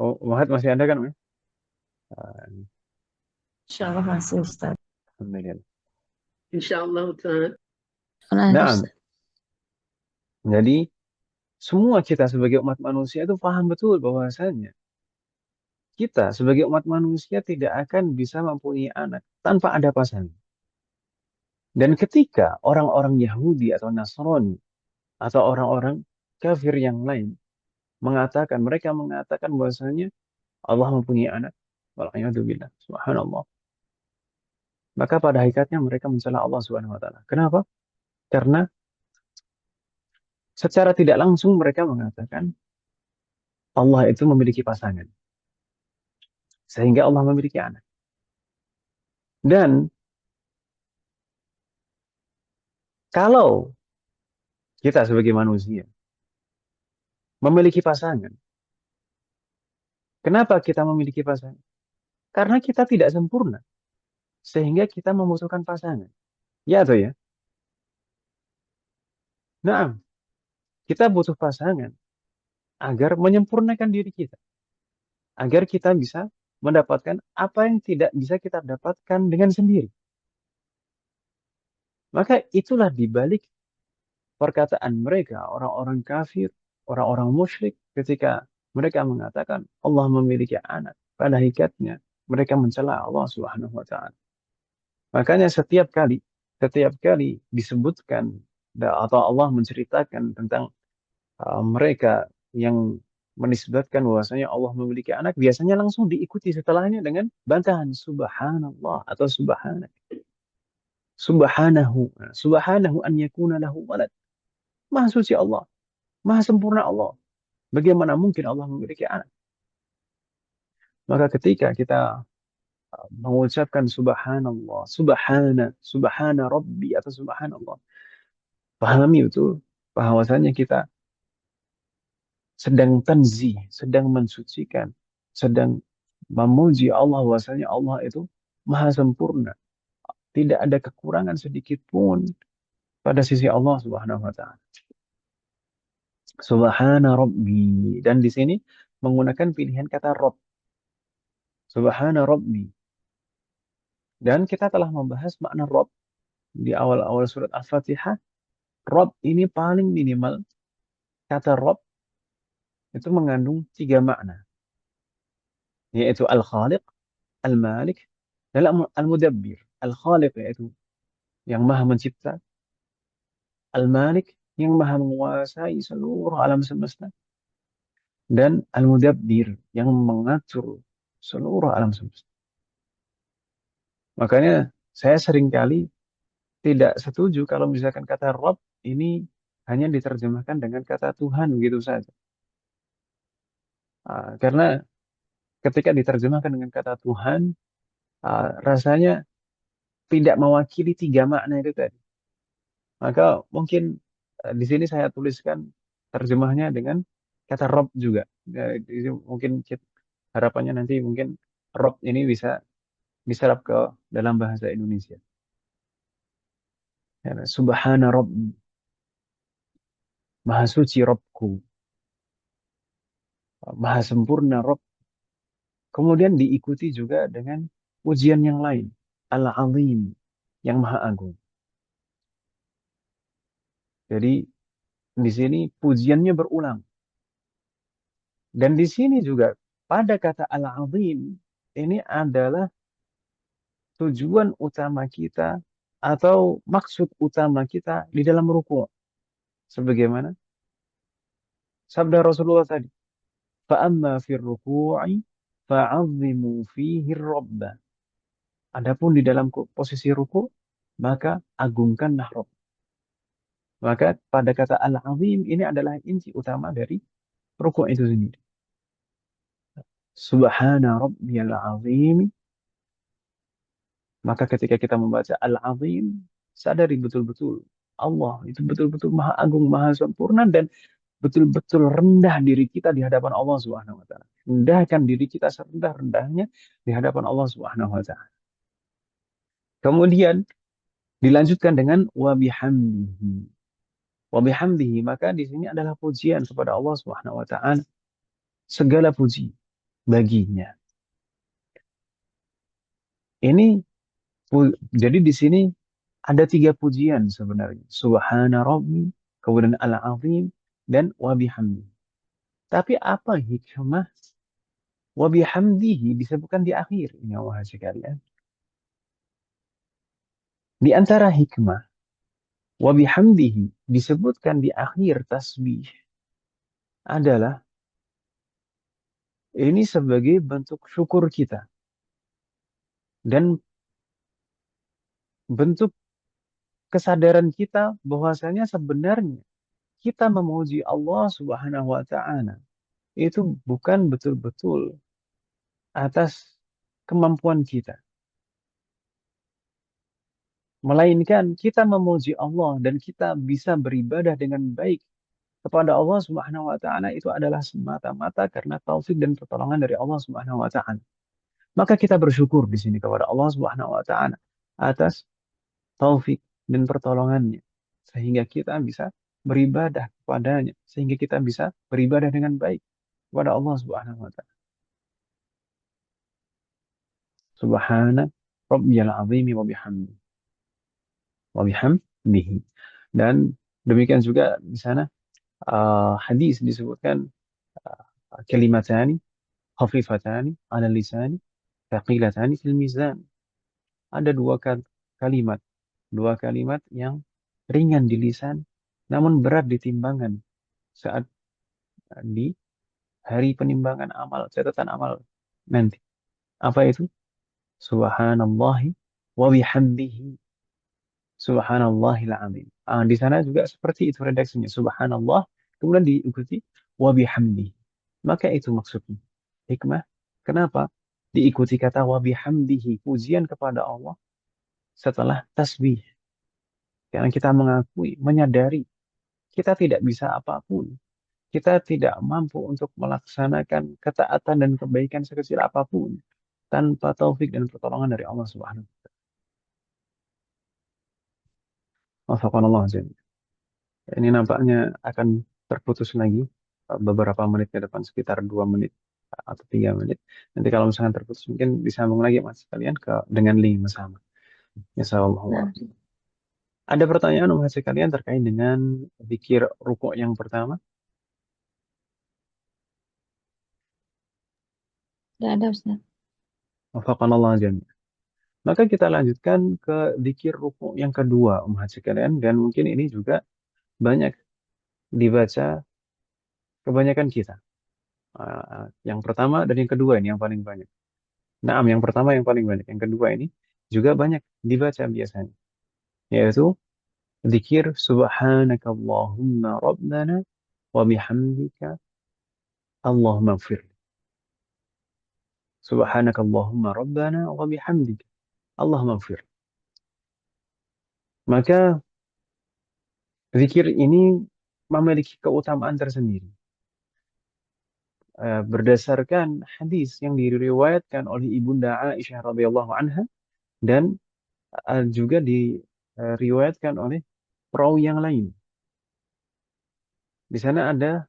oh, Muhammad masih ada kan? Insyaallah masih Ustaz. Alhamdulillah. Insyaallah Ustaz. Nah, jadi semua kita sebagai umat manusia itu paham betul bahwasanya kita sebagai umat manusia tidak akan bisa mempunyai anak tanpa ada pasangan. Dan ketika orang-orang Yahudi atau Nasrani atau orang-orang kafir yang lain mereka mengatakan bahwasanya Allah mempunyai anak, wal'iyadzubillah, subhanallah. Maka pada hakikatnya mereka mencela Allah Subhanahu wa taala. Kenapa? Karena secara tidak langsung mereka mengatakan Allah itu memiliki pasangan. Sehingga Allah memiliki anak. Dan kalau kita sebagai manusia memiliki pasangan, kenapa kita memiliki pasangan? Karena kita tidak sempurna. Sehingga kita membutuhkan pasangan. Ya atau ya? Nah, kita butuh pasangan agar menyempurnakan diri kita. Agar kita bisa mendapatkan apa yang tidak bisa kita dapatkan dengan sendiri. Maka itulah dibalik perkataan mereka, orang-orang kafir, orang-orang musyrik, ketika mereka mengatakan Allah memiliki anak. Pada hakikatnya mereka mencela Allah Subhanahu wa taala. Makanya setiap kali disebutkan atau Allah menceritakan tentang mereka yang menisbatkan bahwasanya Allah memiliki anak, biasanya langsung diikuti setelahnya dengan bantahan subhanallah atau subhanahu an yakuna lahu walad. Maha suci Allah, maha sempurna Allah. Bagaimana mungkin Allah memiliki anak? Maka ketika kita mengucapkan subhanallah, subhana rabbi atau subhanallah, pahami betul bahwasanya kita sedang tanzih, sedang mensucikan, sedang memuji Allah bahwasanya Allah itu maha sempurna. Tidak ada kekurangan sedikit pun pada sisi Allah Subhanahu wa taala. Subhana rabbi, dan di sini menggunakan pilihan kata Rabb. Subhana rabbi. Dan kita telah membahas makna Rabb di awal-awal surat Al-Fatihah. Rabb ini paling minimal, kata Rabb itu mengandung 3 makna, yaitu Al-Khaliq, Al-Malik, dan Al-Mudabbir. Al-Khaliq yaitu yang maha mencipta, Al-Malik yang maha menguasai seluruh alam semesta, dan Al-Mudabbir yang mengatur seluruh alam semesta. Makanya saya seringkali tidak setuju kalau misalkan kata Rabb ini hanya diterjemahkan dengan kata Tuhan begitu saja. Karena ketika diterjemahkan dengan kata Tuhan, rasanya tidak mewakili 3 makna itu tadi. Maka mungkin di sini saya tuliskan terjemahnya dengan kata Rabb juga. Mungkin harapannya nanti mungkin Rabb ini bisa diserap ke dalam bahasa Indonesia. Ya, Subhana Rabbi, Maha suci Rabbku, Maha sempurna Rabb. Kemudian diikuti juga dengan pujian yang lain, Al-Azim, yang Maha Agung. Jadi di sini pujiannya berulang. Dan di sini juga pada kata Al-Azim ini adalah tujuan utama kita atau maksud utama kita di dalam ruku'. Sebagaimana sabda Rasulullah tadi, فَأَمَّا فِي الرُّكُوعِ فَعَظِّمُوا فِيهِ الرَّبَّ. Adapun di dalam posisi ruku', maka agungkanlah Rabb. Maka pada kata Al-Azim ini adalah inti utama dari ruku' itu sendiri. Subhana Rabbiyal Azim. Maka ketika kita membaca Al-Azim, sadari betul-betul Allah itu betul-betul maha agung, maha sempurna, dan betul-betul rendah diri kita di hadapan Allah Subhanahu wa taala. Rendahkan diri kita serendah-rendahnya di hadapan Allah Subhanahu wa taala. Kemudian dilanjutkan dengan wa bihamdihi. Wa bihamdihi, maka di sini adalah pujian kepada Allah Subhanahu wa taala. Segala puji baginya. Ini jadi di sini ada 3 pujian sebenarnya. Subhana Rabbi, kemudian Al-Azim, dan wa bihamdihi. Tapi apa hikmah wa bihamdihi disebutkan di akhir? Ini Allah sekalian. Di antara hikmah wa bihamdihi disebutkan di akhir tasbih adalah ini sebagai bentuk syukur kita dan bentuk kesadaran kita bahwasanya sebenarnya kita memuji Allah Subhanahu wa taala itu bukan betul-betul atas kemampuan kita, melainkan kita memuji Allah dan kita bisa beribadah dengan baik kepada Allah Subhanahu wa taala itu adalah semata-mata karena taufik dan pertolongan dari Allah Subhanahu wa taala. Maka kita bersyukur di sini kepada Allah Subhanahu wa taala atas taufik dan pertolongannya sehingga kita bisa beribadah kepadanya, sehingga kita bisa beribadah dengan baik kepada Allah Subhanahu wa taala. Subhana rabbiyal azimi wa bihamdihi. Dan demikian juga di sana hadis disebutkan kalimatani khafifatani ala lisani thaqilatani fil mizan. Ada kalimat, dua kalimat yang ringan di lisan namun berat di timbangan saat di hari penimbangan amal, catatan amal nanti. Apa itu? Subhanallahi wa bihamdihi. Subhanallahil azim. Di sana juga seperti itu redaksinya. Subhanallah, kemudian diikuti wa bihamdihi. Maka itu maksudnya. Hikmah. Kenapa? Diikuti kata wa bihamdihi, pujian kepada Allah setelah tasbih. Karena kita mengakui, menyadari kita tidak bisa apapun. Kita tidak mampu untuk melaksanakan ketaatan dan kebaikan sekecil apapun tanpa taufik dan pertolongan dari Allah Subhanahu wa taala. Ini nampaknya akan terputus lagi beberapa menit ke depan, sekitar 2 menit atau 3 menit. Nanti kalau misalkan terputus mungkin disambung lagi mas kalian dengan link yang sama. Insyaallah. Nah, Ada pertanyaan mas kalian terkait dengan zikir rukuk yang pertama? tidak ada Ustaz. Wafaqanallah jami'an. Maka kita lanjutkan ke zikir rukuk yang kedua, Haji kalian, dan mungkin ini juga banyak dibaca kebanyakan kita. Yang pertama dan yang kedua ini yang paling banyak. Nah, yang pertama yang paling banyak, yang kedua ini juga banyak dibaca biasanya, yaitu zikir subhanakallahumma rabbana wa bihamdika Allahumma ighfir. Subhanakallahumma rabbana wa bihamdika Allahumma ighfir. Maka zikir ini memiliki keutamaan tersendiri. Berdasarkan hadis yang diriwayatkan oleh Ibunda Aisyah radhiyallahu anha dan juga diriwayatkan oleh perawi yang lain. Di sana ada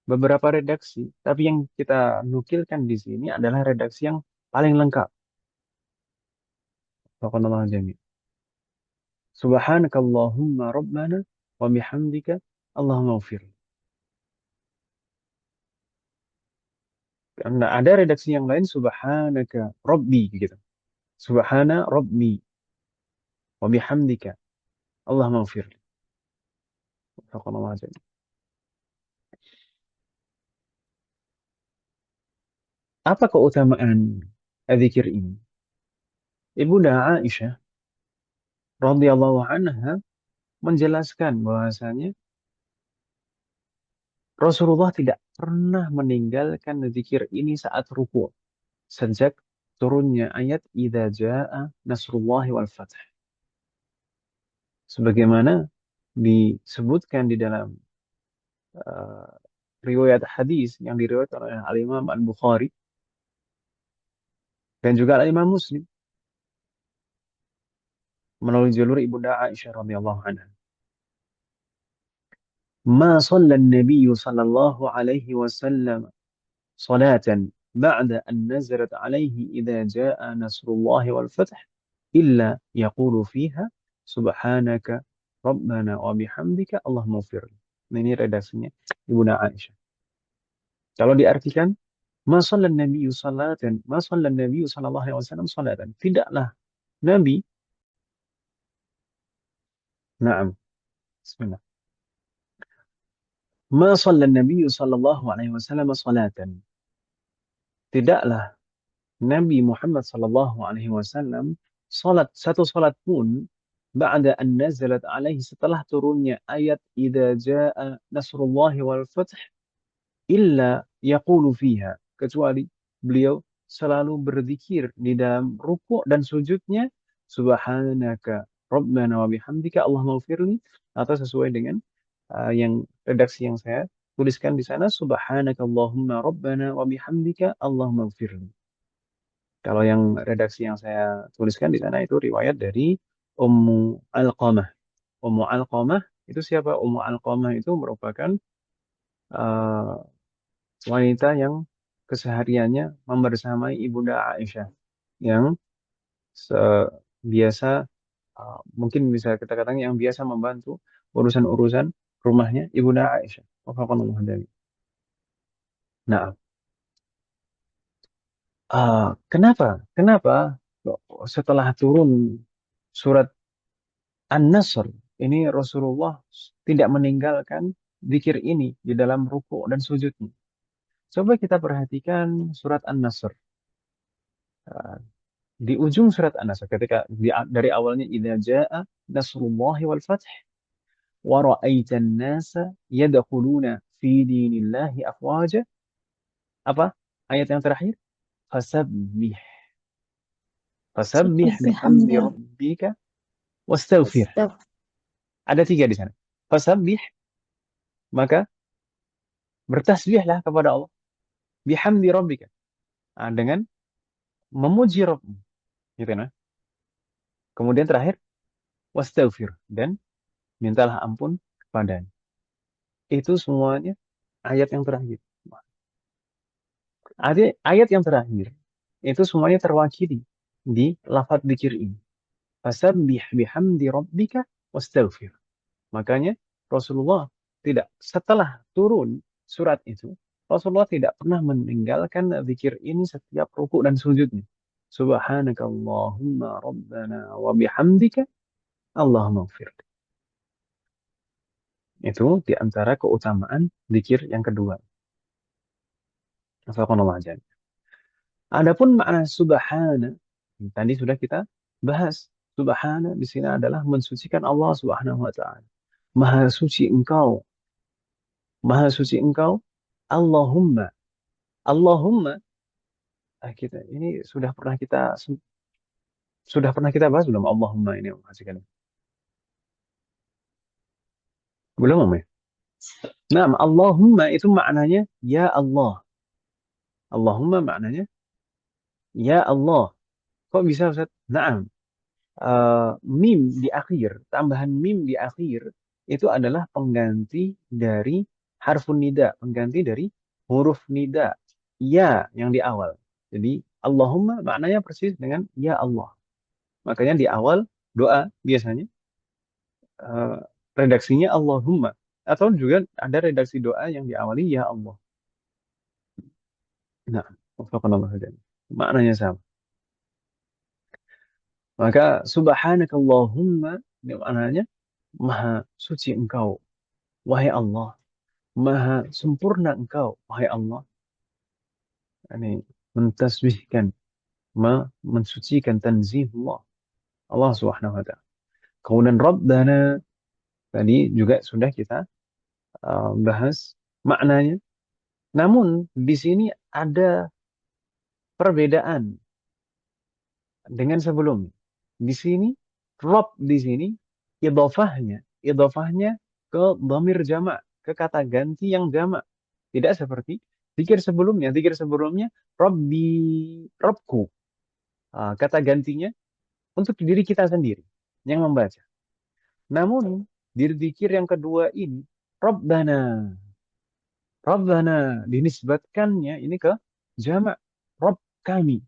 beberapa redaksi, tapi yang kita nukilkan di sini adalah redaksi yang paling lengkap. Subhanallah jami. Subhanakallahumma rabbana wa bihamdika Allahumma ighfir. Karena ada redaksi yang lain subhanaka rabbi gitu. Subhana rabbi wa bihamdika Allahumma ighfir. Subhanallah jami. Apa keutamaan zikir ini? Ibunda Aisyah radhiyallahu anha menjelaskan bahwasanya Rasulullah tidak pernah meninggalkan zikir ini saat ruku sejak turunnya ayat idza jaa nasrullahi wal fath. Sebagaimana disebutkan di dalam uh, riwayat hadis yang diriwayatkan oleh Al-Imam Al-Bukhari dan juga Al-Imam Muslim melalui jalur Ibunda Aisyah radhiyallahu anha. ما صلى النبي صلى الله عليه وسلم صلاة بعد أن نزلت عليه إذا جاء نصر الله والفتح إلا يقول فيها سبحانك ربنا وبحمدك اللهم اغفر لي. Ini redaksinya Ibunda Aisyah. Kalau diartikan ما صلى النبي صلاة ما صلى النبي صلى الله عليه وسلم صلاة, tidaklah Nabi Naam. Bismillah. Ma sallan Nabi sallallahu alaihi wasallam salatan. Tidaklah Nabi Muhammad sallallahu alaihi wasallam satu salat pun ba'da an nazalat alaihi setelah turunnya ayat idza jaa nasrullahi wal fath illa yaqulu fiha, kecuali beliau selalu berzikir di dalam rukuk dan sujudnya subhanaka rabbana wa bihamdika allahumma ighfirli, atau sesuai dengan yang redaksi yang saya tuliskan di sana subhanaka allahumma rabbana wa bihamdika allahumma ighfirli. Kalau yang redaksi yang saya tuliskan di sana itu riwayat dari Ummu Alqamah. Ummu Alqamah itu siapa? Ummu Alqamah itu merupakan uh, wanita yang kesehariannya membersamai Ibunda Aisyah, yang biasa mungkin bisa kita katakan yang biasa membantu urusan-urusan rumahnya Ibunda Aisyah. Wafaqanallahu dzalik. Nah, kenapa? Kenapa setelah turun surat An-Nasr ini Rasulullah tidak meninggalkan zikir ini di dalam ruku' dan sujudnya? Coba kita perhatikan surat An-Nasr. Di ujung surat An-Nasr ketika dari awalnya idza jaa nasrullahi wal fath wa ra'aitan nasa yadkhuluna fi dinillahi afwaja, apa ayat yang terakhir? Fasabbih Sabbih bihamdi bihamdi rabbika wastaghfir. wastaghfir. Ada 3 di sana. Fasabbih, maka bertasbihlah kepada Allah, bihamdi rabbika, dengan memuji Rabbmu, gitu nah. Kemudian terakhir wastaghfir, dan mintalah ampun kepadanya. Itu semuanya ayat yang terakhir. Ayat yang terakhir itu semuanya terwakili di lafadz dzikir ini. Fasabbih bihamdi rabbika wastaghfir. Makanya Rasulullah setelah turun surat itu, Rasulullah tidak pernah meninggalkan zikir ini setiap rukuk dan sujudnya. Subhanakallahumma rabbana wa bihamdika Allahumma ighfir. Itu di antara keutamaan zikir yang kedua. Adapun makna subhana, tadi sudah kita bahas. Subhana di sini adalah mensucikan Allah Subhanahu wa taala. Maha suci engkau. Maha suci engkau. Allahumma. Allahumma, ini sudah pernah kita bahas belum Allahumma ini masih. Belum, Om ya? Nah, Allahumma itu maknanya ya Allah. Allahumma maknanya ya Allah. Kok bisa, Ustaz? Naam. Mim di akhir, tambahan mim di akhir itu adalah pengganti dari harfun nida, pengganti dari huruf nida, ya yang di awal. Jadi Allahumma maknanya persis dengan ya Allah. Makanya di awal doa biasanya redaksinya Allahumma, atau juga ada redaksi doa yang diawali ya Allah. Nah, maknanya sama. Maka subhanakallahumma ini maknanya maha suci engkau, wahai Allah. Maha sempurna engkau, wahai Allah. Ini mentasbihkan, mensucikan, tanzihullah, Allah Subhanahu wa taala. Kemudian Rabbana tadi juga sudah kita bahas maknanya. Namun di sini ada perbedaan dengan sebelumnya. Di sini Rabb di sini idhofahnya ke dhamir jamak, ke kata ganti yang jamak. Tidak seperti zikir sebelumnya. Zikir sebelumnya Rabbi, Rabbku. Kata gantinya untuk diri kita sendiri yang membaca. Namun di zikir yang kedua ini Rabbana. Rabbana dinisbatkannya ini ke jamak, Rabb kami.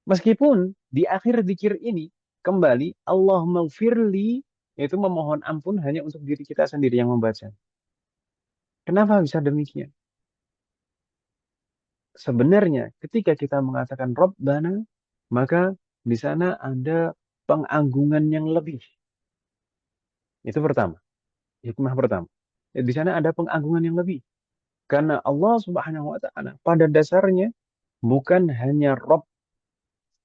Meskipun di akhir zikir ini kembali Allahumma ighfirli, yaitu memohon ampun hanya untuk diri kita sendiri yang membaca. Kenapa bisa demikian? Sebenarnya ketika kita mengatakan Rabbana, maka di sana ada pengagungan yang lebih. Itu pertama, hikmah pertama. Di sana ada pengagungan yang lebih. Karena Allah Subhanahu wa taala pada dasarnya bukan hanya Rob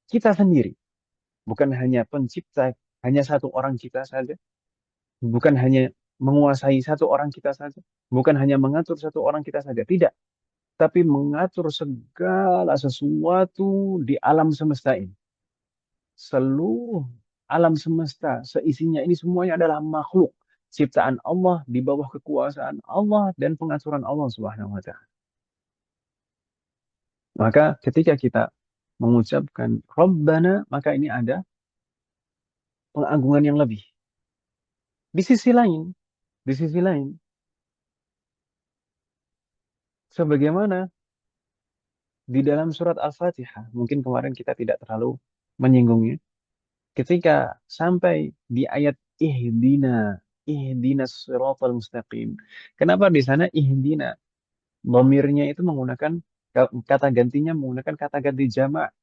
kita sendiri, bukan hanya pencipta, hanya satu orang kita saja, bukan hanya menguasai satu orang kita saja, bukan hanya mengatur satu orang kita saja, tidak, tapi mengatur segala sesuatu di alam semesta ini. Seluruh alam semesta seisinya ini semuanya adalah makhluk ciptaan Allah di bawah kekuasaan Allah dan pengaturan Allah Subhanahu wa taala. Maka ketika kita mengucapkan Rabbana, maka ini ada pengagungan yang lebih. Di sisi lain, di sisi lain, sebagaimana di dalam surat Al-Fatihah, mungkin kemarin kita tidak terlalu menyinggungnya, ketika sampai di ayat ihdinas siratal mustaqim. Kenapa di sana ihdina? Dhamirnya itu menggunakan kata gantinya menggunakan kata ganti jamak.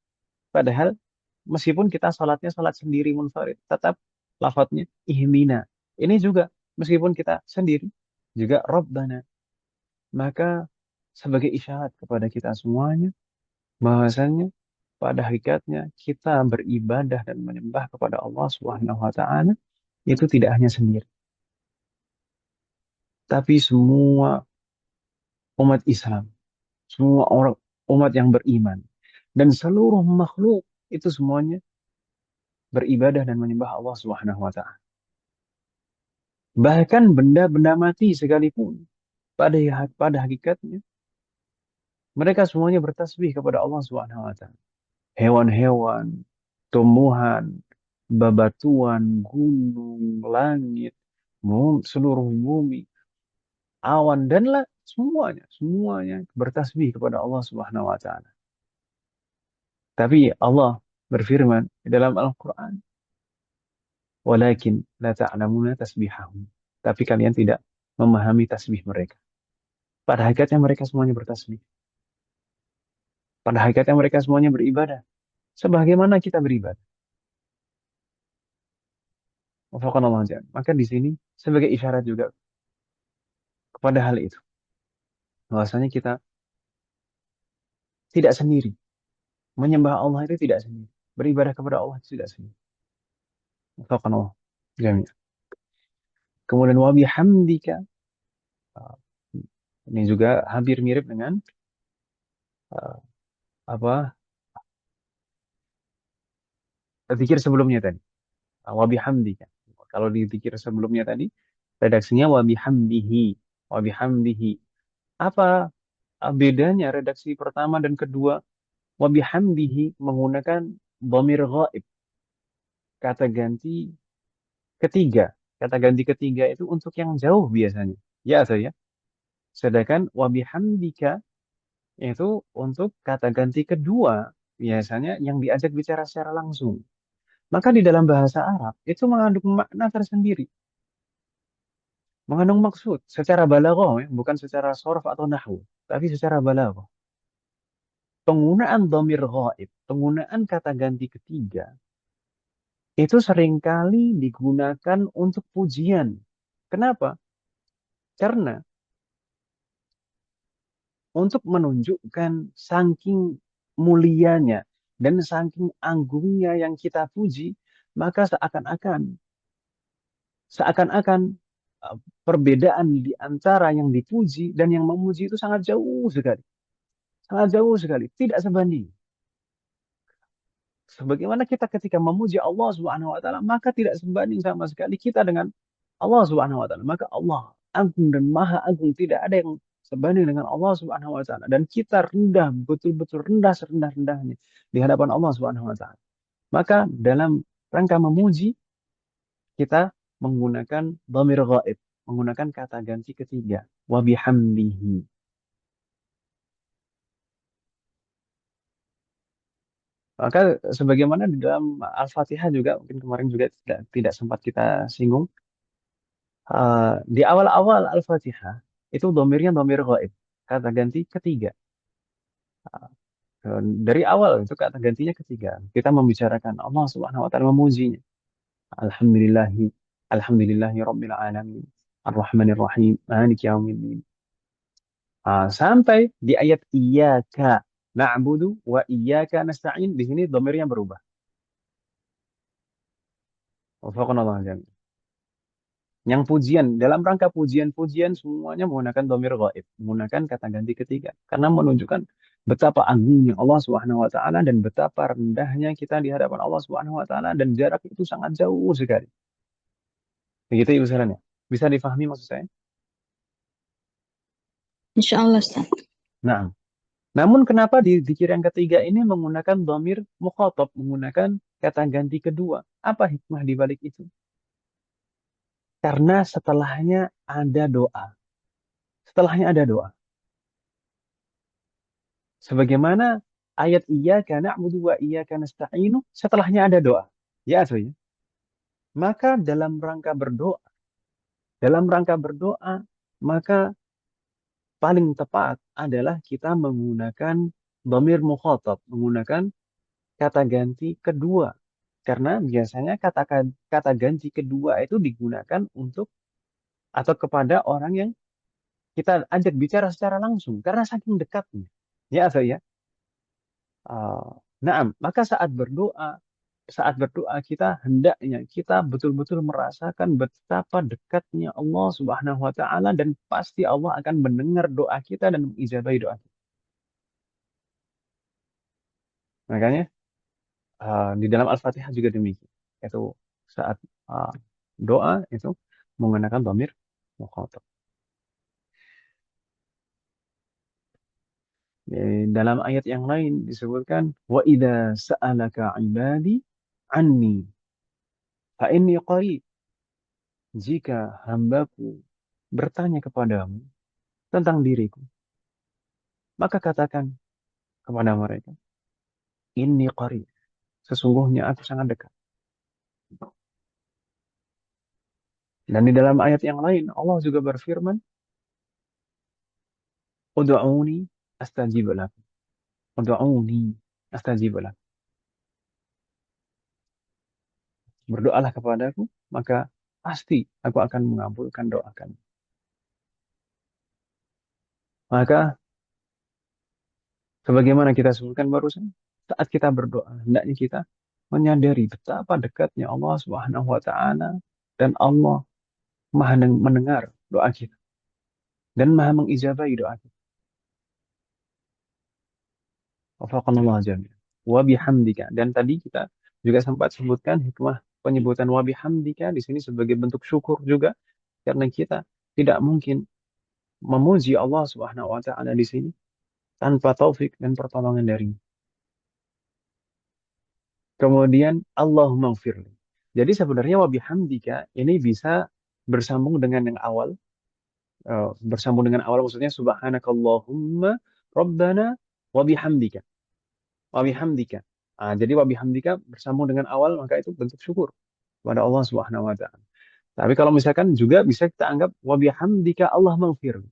Padahal meskipun kita sholatnya sholat sendiri munfarid, tetap lafadznya ihdina. Ini juga meskipun kita sendiri juga Rabbana. Maka sebagai isyarat kepada kita semuanya bahwasanya pada hakikatnya kita beribadah dan menyembah kepada Allah Subhanahu wa taala itu tidak hanya sendiri, tapi semua umat Islam, semua orang umat yang beriman dan seluruh makhluk itu semuanya beribadah dan menyembah Allah Subhanahu wa taala. Bahkan benda-benda mati sekalipun pada hakikatnya mereka semuanya bertasbih kepada Allah Subhanahu wa taala. Hewan-hewan, tumbuhan, babatuan, gunung, langit, seluruh bumi, awan dan semuanya bertasbih kepada Allah Subhanahu wa taala. Tapi Allah berfirman di dalam Al-Qur'an, "Walakin la ta'lamuna tasbihahum." Tapi kalian tidak memahami tasbih mereka. Pada hakikatnya mereka semuanya bertasbih. Pada hakikatnya mereka semuanya beribadah. Sebagaimana kita beribadah. Wafaqanallahu jami'an. Maka di sini sebagai isyarat juga kepada hal itu. Bahwasanya kita tidak sendiri. Menyembah Allah itu tidak sendiri. Beribadah kepada Allah itu tidak sendiri. Wafaqanallahu jami'an. Kemudian wa bihamdika. Ini juga hampir mirip dengan uh, apa zikir sebelumnya tadi. Wa bihamdika. Kalau di zikir sebelumnya tadi redaksinya wa bihamdihi. Wa bihamdihi. Apa bedanya redaksi pertama dan kedua? Wa bihamdihi menggunakan dhamir ghaib. Kata ganti ketiga. Kata ganti ketiga itu untuk yang jauh biasanya. Ya atau ya? Sedangkan wa bihamdika itu untuk kata ganti kedua. Biasanya yang diajak bicara secara langsung. Maka di dalam bahasa Arab itu mengandung makna tersendiri. Mengandung maksud secara balaghah, ya, bukan secara sharaf atau nahwu, tapi secara balaghah. Penggunaan dhamir ghaib, penggunaan kata ganti ketiga, itu seringkali digunakan untuk pujian. Kenapa? Karena untuk menunjukkan saking mulianya dan saking anggungnya yang kita puji, maka seakan-akan perbedaan di antara yang dipuji dan yang memuji itu sangat jauh sekali. Sangat jauh sekali, tidak sebanding. Sebagaimana kita ketika memuji Allah Subhanahu wa taala, maka tidak sebanding sama sekali kita dengan Allah Subhanahu wa taala. Maka Allah agung dan maha agung, tidak ada yang sebanding dengan Allah Subhanahu wa taala dan kita rendah, betul-betul rendah serendah-rendahnya di hadapan Allah Subhanahu wa taala. Maka dalam rangka memuji kita menggunakan dhamir ghaib, menggunakan kata ganti ketiga, wa bihamdihi. Maka sebagaimana di dalam Al-Fatihah juga mungkin kemarin juga tidak sempat kita singgung. Di awal-awal Al-Fatihah itu domirnya domir ghaib, kata ganti ketiga. Dari awal itu kata gantinya ketiga. Kita membicarakan Allah Subhanahu wa taala, memujinya. Alhamdulillahi Alhamdulillahi Rabbil Alamin. Ar-Rahmanir Rahim. Maliki Yaumiddin. Sampai di ayat iyyaka na'budu wa iyyaka nasta'in, di sini dhamirnya berubah. Wafaqanallahu jami'an. Yang pujian, dalam rangka pujian-pujian semuanya menggunakan dhamir ghaib, menggunakan kata ganti ketiga. Karena menunjukkan betapa agungnya Allah Subhanahu wa taala dan betapa rendahnya kita di hadapan Allah Subhanahu wa taala dan jarak itu sangat jauh sekali. Begitu Ibu Saran ya. Bisa difahami maksud saya? Insya Allah, Ustaz. Nah, namun kenapa di dzikir yang ketiga ini menggunakan dhamir mukhatab, menggunakan kata ganti kedua? Apa hikmah di balik itu? Karena setelahnya ada doa. Setelahnya ada doa. Sebagaimana ayat iyyaka na'budu wa iyyaka nasta'inu, setelahnya ada doa. Ya, so ya. Maka dalam rangka berdoa, maka paling tepat adalah kita menggunakan dhamir mukhatab, menggunakan kata ganti kedua. Karena biasanya kata ganti kedua itu digunakan untuk atau kepada orang yang kita ajak bicara secara langsung karena saking dekatnya. Ya, so ya. Nah, maka saat berdoa kita hendaknya kita betul-betul merasakan betapa dekatnya Allah Subhanahu wa taala dan pasti Allah akan mendengar doa kita dan mengijabahi doa kita. Makanya di dalam Al-Fatihah juga demikian. Itu saat doa itu menggunakan dhamir mukhatab. Dalam ayat yang lain disebutkan wa idza sa'alaka 'ibadi anni fa inni qarib. Jika hambaku bertanya kepadamu tentang diriku, maka katakan kepada mereka, inni qarib. Sesungguhnya aku sangat dekat. Dan di dalam ayat yang lain Allah juga berfirman, ud'uni astajib lakum. Ud'uni astajib lakum. Berdoalah kepadaku, maka pasti aku akan mengabulkan doa kamu. Maka sebagaimana kita sebutkan barusan, saat kita berdoa, hendaknya kita menyadari betapa dekatnya Allah Subhanahu wa taala dan Allah Maha mendengar doa kita dan Maha mengijabahi doa kita. Wafaqanallahu jami'an. Wa bihamdika, dan tadi kita juga sempat sebutkan hikmah penyebutan wa bihamdika di sini sebagai bentuk syukur juga karena kita tidak mungkin memuji Allah Subhanahu wa taala di sini tanpa taufik dan pertolongan darinya. Kemudian Allahumma gfirli. Jadi sebenarnya wa bihamdika ini bisa bersambung dengan yang awal. Bersambung dengan awal maksudnya subhanakallahumma rabbana wa bihamdika. Wa bihamdika. Jadi wa bihamdika bersambung dengan awal maka itu bentuk syukur kepada Allah Subhanahu wa taala. Tapi kalau misalkan juga bisa kita anggap wa bihamdika Allah maghfirli.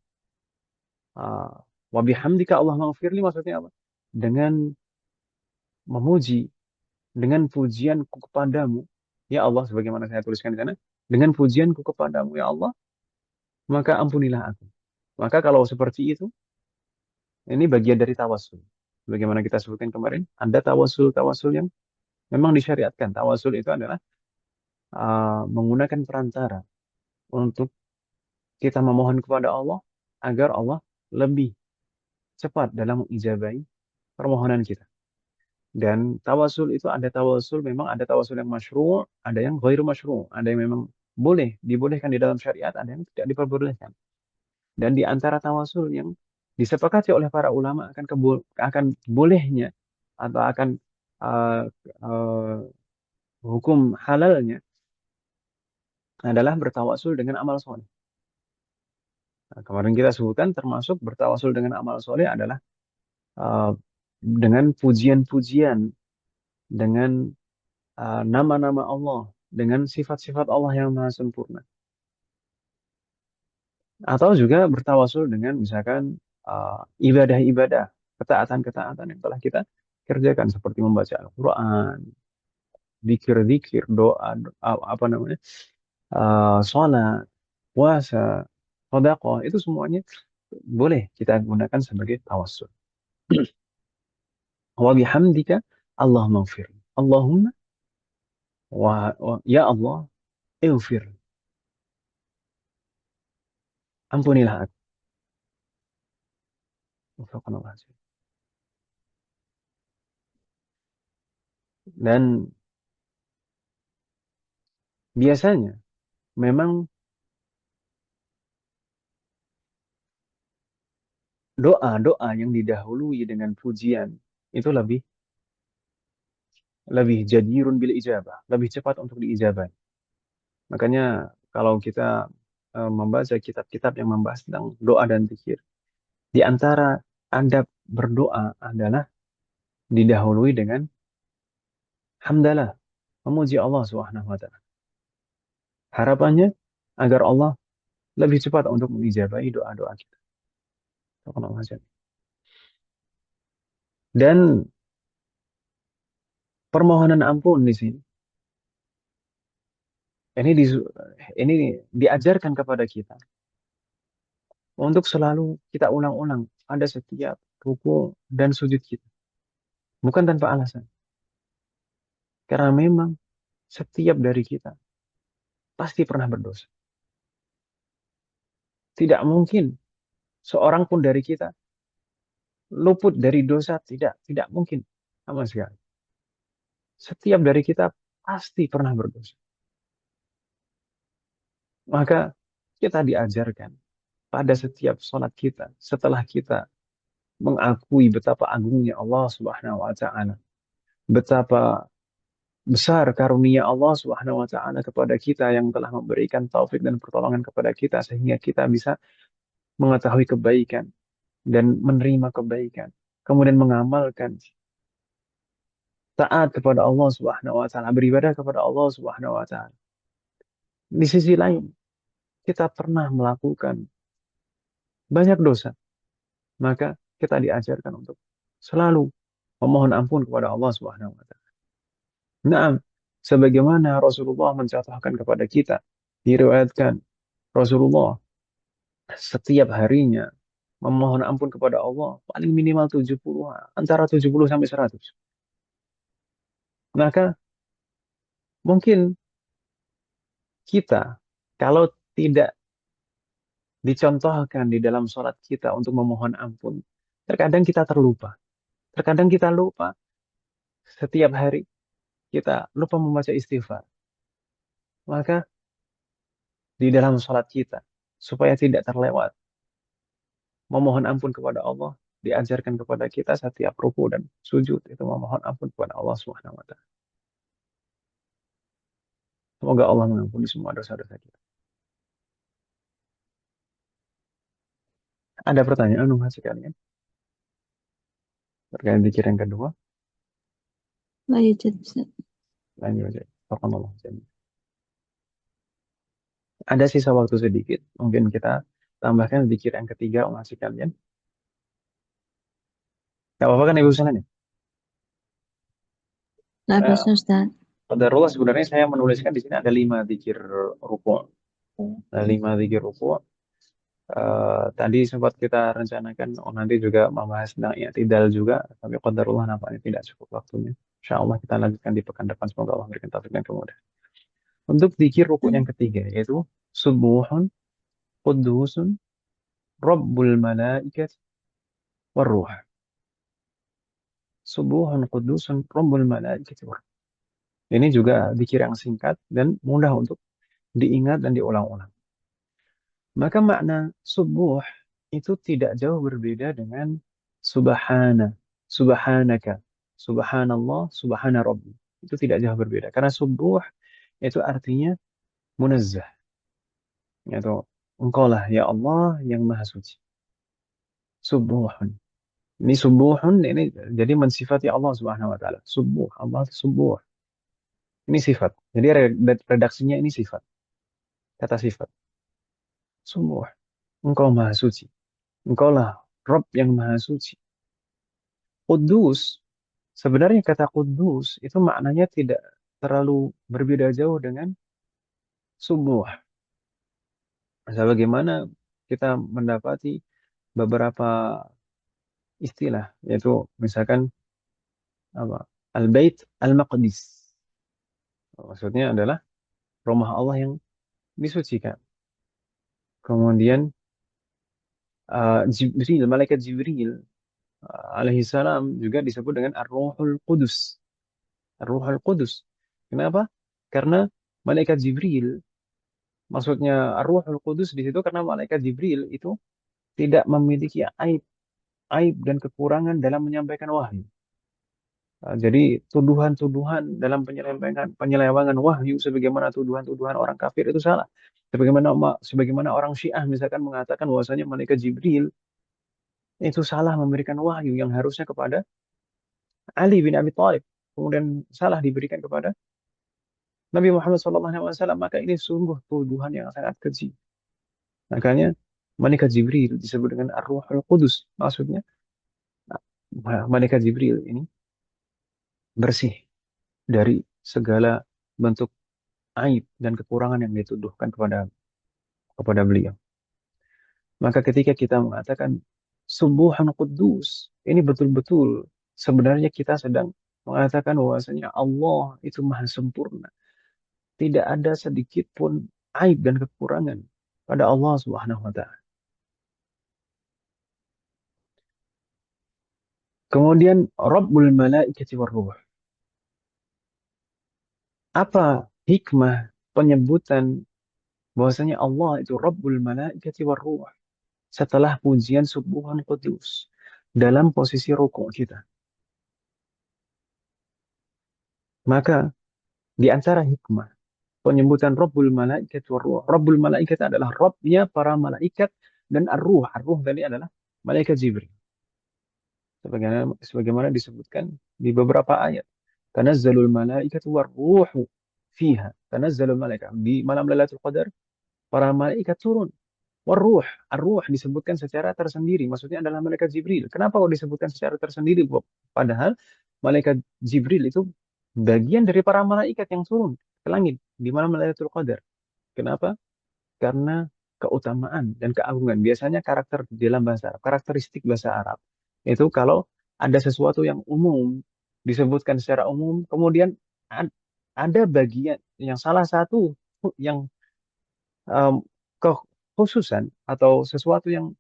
Wa bihamdika Allah maghfirli maksudnya apa? Dengan memuji, dengan pujianku kepadamu, ya Allah, sebagaimana saya tuliskan di sana, dengan pujianku kepadamu, ya Allah, maka ampunilah aku. Maka kalau seperti itu, ini bagian dari tawasul. Bagaimana kita sebutkan kemarin, ada tawasul yang memang disyariatkan. Tawasul itu adalah menggunakan perantara untuk kita memohon kepada Allah agar Allah lebih cepat dalam mengijabahi permohonan kita. Dan tawasul itu memang ada tawasul yang masyru', ada yang ghairu masyru', ada yang memang dibolehkan di dalam syariat, ada yang tidak diperbolehkan. Dan di antara tawasul yang disepakati oleh para ulama akan bolehnya atau akan hukum halalnya adalah bertawasul dengan amal soleh. Nah, kemarin kita sebutkan termasuk bertawasul dengan amal soleh adalah dengan pujian-pujian, dengan nama-nama Allah, dengan sifat-sifat Allah yang maha sempurna. Atau juga bertawasul dengan misalkan ibadah-ibadah, ketaatan-ketaatan yang telah kita kerjakan seperti membaca Al-Quran, zikir-zikir, doa, apa namanya, sholat, puasa, sedekah, itu semuanya boleh kita gunakan sebagai tawassul. Wa bihamdika Allahumma ighfir. Allahumma ya Allah, ighfir. Ampunilah aku. Subhanallah. Dan biasanya memang doa-doa yang didahului dengan pujian itu lebih jadirun bil ijabah, lebih cepat untuk diijabah. Makanya kalau kita membaca kitab-kitab yang membahas tentang doa dan zikir, di antara adab berdoa adalah didahului dengan hamdalah, memuji Allah Subhanahu wa taala. Harapannya agar Allah lebih cepat untuk mengijabahi doa-doa kita. Dan permohonan ampun di sini ini diajarkan kepada kita untuk selalu kita ulang-ulang pada setiap ruku dan sujud kita. Bukan tanpa alasan. Karena memang setiap dari kita pasti pernah berdosa. Tidak mungkin seorang pun dari kita luput dari dosa, tidak mungkin sama sekali. Setiap dari kita pasti pernah berdosa. Maka kita diajarkan pada setiap sholat kita, setelah kita mengakui betapa agungnya Allah Subhanahu wa taala, betapa besar karunia Allah Subhanahu wa taala kepada kita yang telah memberikan taufik dan pertolongan kepada kita sehingga kita bisa mengetahui kebaikan dan menerima kebaikan, kemudian mengamalkan taat kepada Allah Subhanahu wa taala, beribadah kepada Allah Subhanahu wa taala. Di sisi lain, kita pernah melakukan banyak dosa, maka kita diajarkan untuk selalu memohon ampun kepada Allah Subhanahu wa taala. Naam, sebagaimana Rasulullah mencontohkan kepada kita, diriwayatkan Rasulullah setiap harinya memohon ampun kepada Allah paling minimal 70, antara 70 sampai 100. Maka mungkin kita kalau tidak dicontohkan di dalam sholat kita untuk memohon ampun, terkadang kita terlupa. Terkadang kita lupa setiap hari kita lupa membaca istighfar. Maka di dalam sholat kita supaya tidak terlewat memohon ampun kepada Allah, diajarkan kepada kita setiap ruku dan sujud itu memohon ampun kepada Allah Subhanahu wa taala. Semoga Allah mengampuni semua dosa-dosa kita. Ada pertanyaan mas sekalian? Terkait zikir yang kedua? La yujad, Ustaz. Lanjut aja. Subhanallah. Ada sisa waktu sedikit, mungkin kita tambahkan zikir yang ketiga mas sekalian. Gak apa-apa kan Ibu Sunan ya? La ba'sa, Ustaz. Qadarullah sebenarnya saya menuliskan di sini ada 5 zikir ruku'. Ada 5 zikir ruku'. Tadi sempat kita rencanakan nanti juga membahas tentang i'tidal juga, tapi qadarullah nampaknya tidak cukup waktunya. Insyaallah kita lanjutkan di pekan depan, semoga Allah memberikan taufik dan kemudahan. Untuk zikir ruku' yang ketiga yaitu subuhun qudusun rabbul malaikat warruh. Subuhun qudusun rabbul malaikat warruh. Ini juga zikir yang singkat dan mudah untuk diingat dan diulang-ulang. Maka makna subuh itu tidak jauh berbeda dengan subhana, subhanaka, subhanallah, subhana rabbi. Itu tidak jauh berbeda. Karena subuh itu artinya munazzah. Yaitu engkaulah ya Allah yang maha suci. Subuhun. Ini subuhun ini jadi mensifati Allah Subhanahu wa taala. Subuh, Allah subuh. Ini sifat. Jadi redaksinya ini sifat. Kata sifat. Subuh. Engkau maha suci. Engkaulah Rabb yang maha suci. Kudus, sebenarnya kata kudus itu maknanya tidak terlalu berbeda jauh dengan subuh. Sebagaimana kita mendapati beberapa istilah, yaitu misalkan apa? Al-Bait Al-Maqdis. Maksudnya adalah rumah Allah yang disucikan. Kemudian Jibril, malaikat Jibril alaihi salam juga disebut dengan Ar-Ruhul Qudus. Ar-Ruhul Qudus. Kenapa? Karena malaikat Jibril, maksudnya Ar-Ruhul Qudus di situ karena malaikat Jibril itu tidak memiliki aib dan kekurangan dalam menyampaikan wahyu. Jadi tuduhan-tuduhan dalam penyelewengan wahyu sebagaimana tuduhan-tuduhan orang kafir itu salah. Sebagaimana orang Syiah misalkan mengatakan bahwasanya malaikat Jibril itu salah memberikan wahyu yang harusnya kepada Ali bin Abi Thalib, kemudian salah diberikan kepada Nabi Muhammad SAW, maka ini sungguh tuduhan yang sangat keji. Makanya malaikat Jibril disebut dengan Ar-Ruhul Qudus. Maksudnya malaikat Jibril ini bersih dari segala bentuk aib dan kekurangan yang dituduhkan kepada beliau. Maka ketika kita mengatakan Subuhun Quddus, ini betul-betul sebenarnya kita sedang mengatakan bahwasanya Allah itu maha sempurna. Tidak ada sedikit pun aib dan kekurangan pada Allah Subhanahu wa taala. Kemudian Rabbul Malaikati Warruh. Apa hikmah penyebutan bahwasanya Allah itu Rabbul Malaikati Warruh setelah pujian Subuhun Quddus dalam posisi rukuk kita? Maka di antara hikmah penyebutan Rabbul Malaikat Warruh. Rabbul Malaikat adalah Rabbnya para malaikat dan Ar-Ruh. Ar-Ruh tadi adalah malaikat Jibril. Sebagaimana disebutkan di beberapa ayat. Tanazzalul malaikatu warruhu fiha. Tanazzalul malaikat. Di malam Lailatul Qadar, para malaikat turun. Warruh. Ar-Ruh disebutkan secara tersendiri. Maksudnya adalah malaikat Jibril. Kenapa kok disebutkan secara tersendiri? Padahal malaikat Jibril itu bagian dari para malaikat yang turun ke langit di malam Lailatul Qadar. Kenapa? Karena keutamaan dan keagungan. Biasanya karakter dalam bahasa Arab, karakteristik bahasa Arab itu kalau ada sesuatu yang umum disebutkan secara umum, kemudian ada bagian yang salah satu yang kekhususan atau sesuatu yang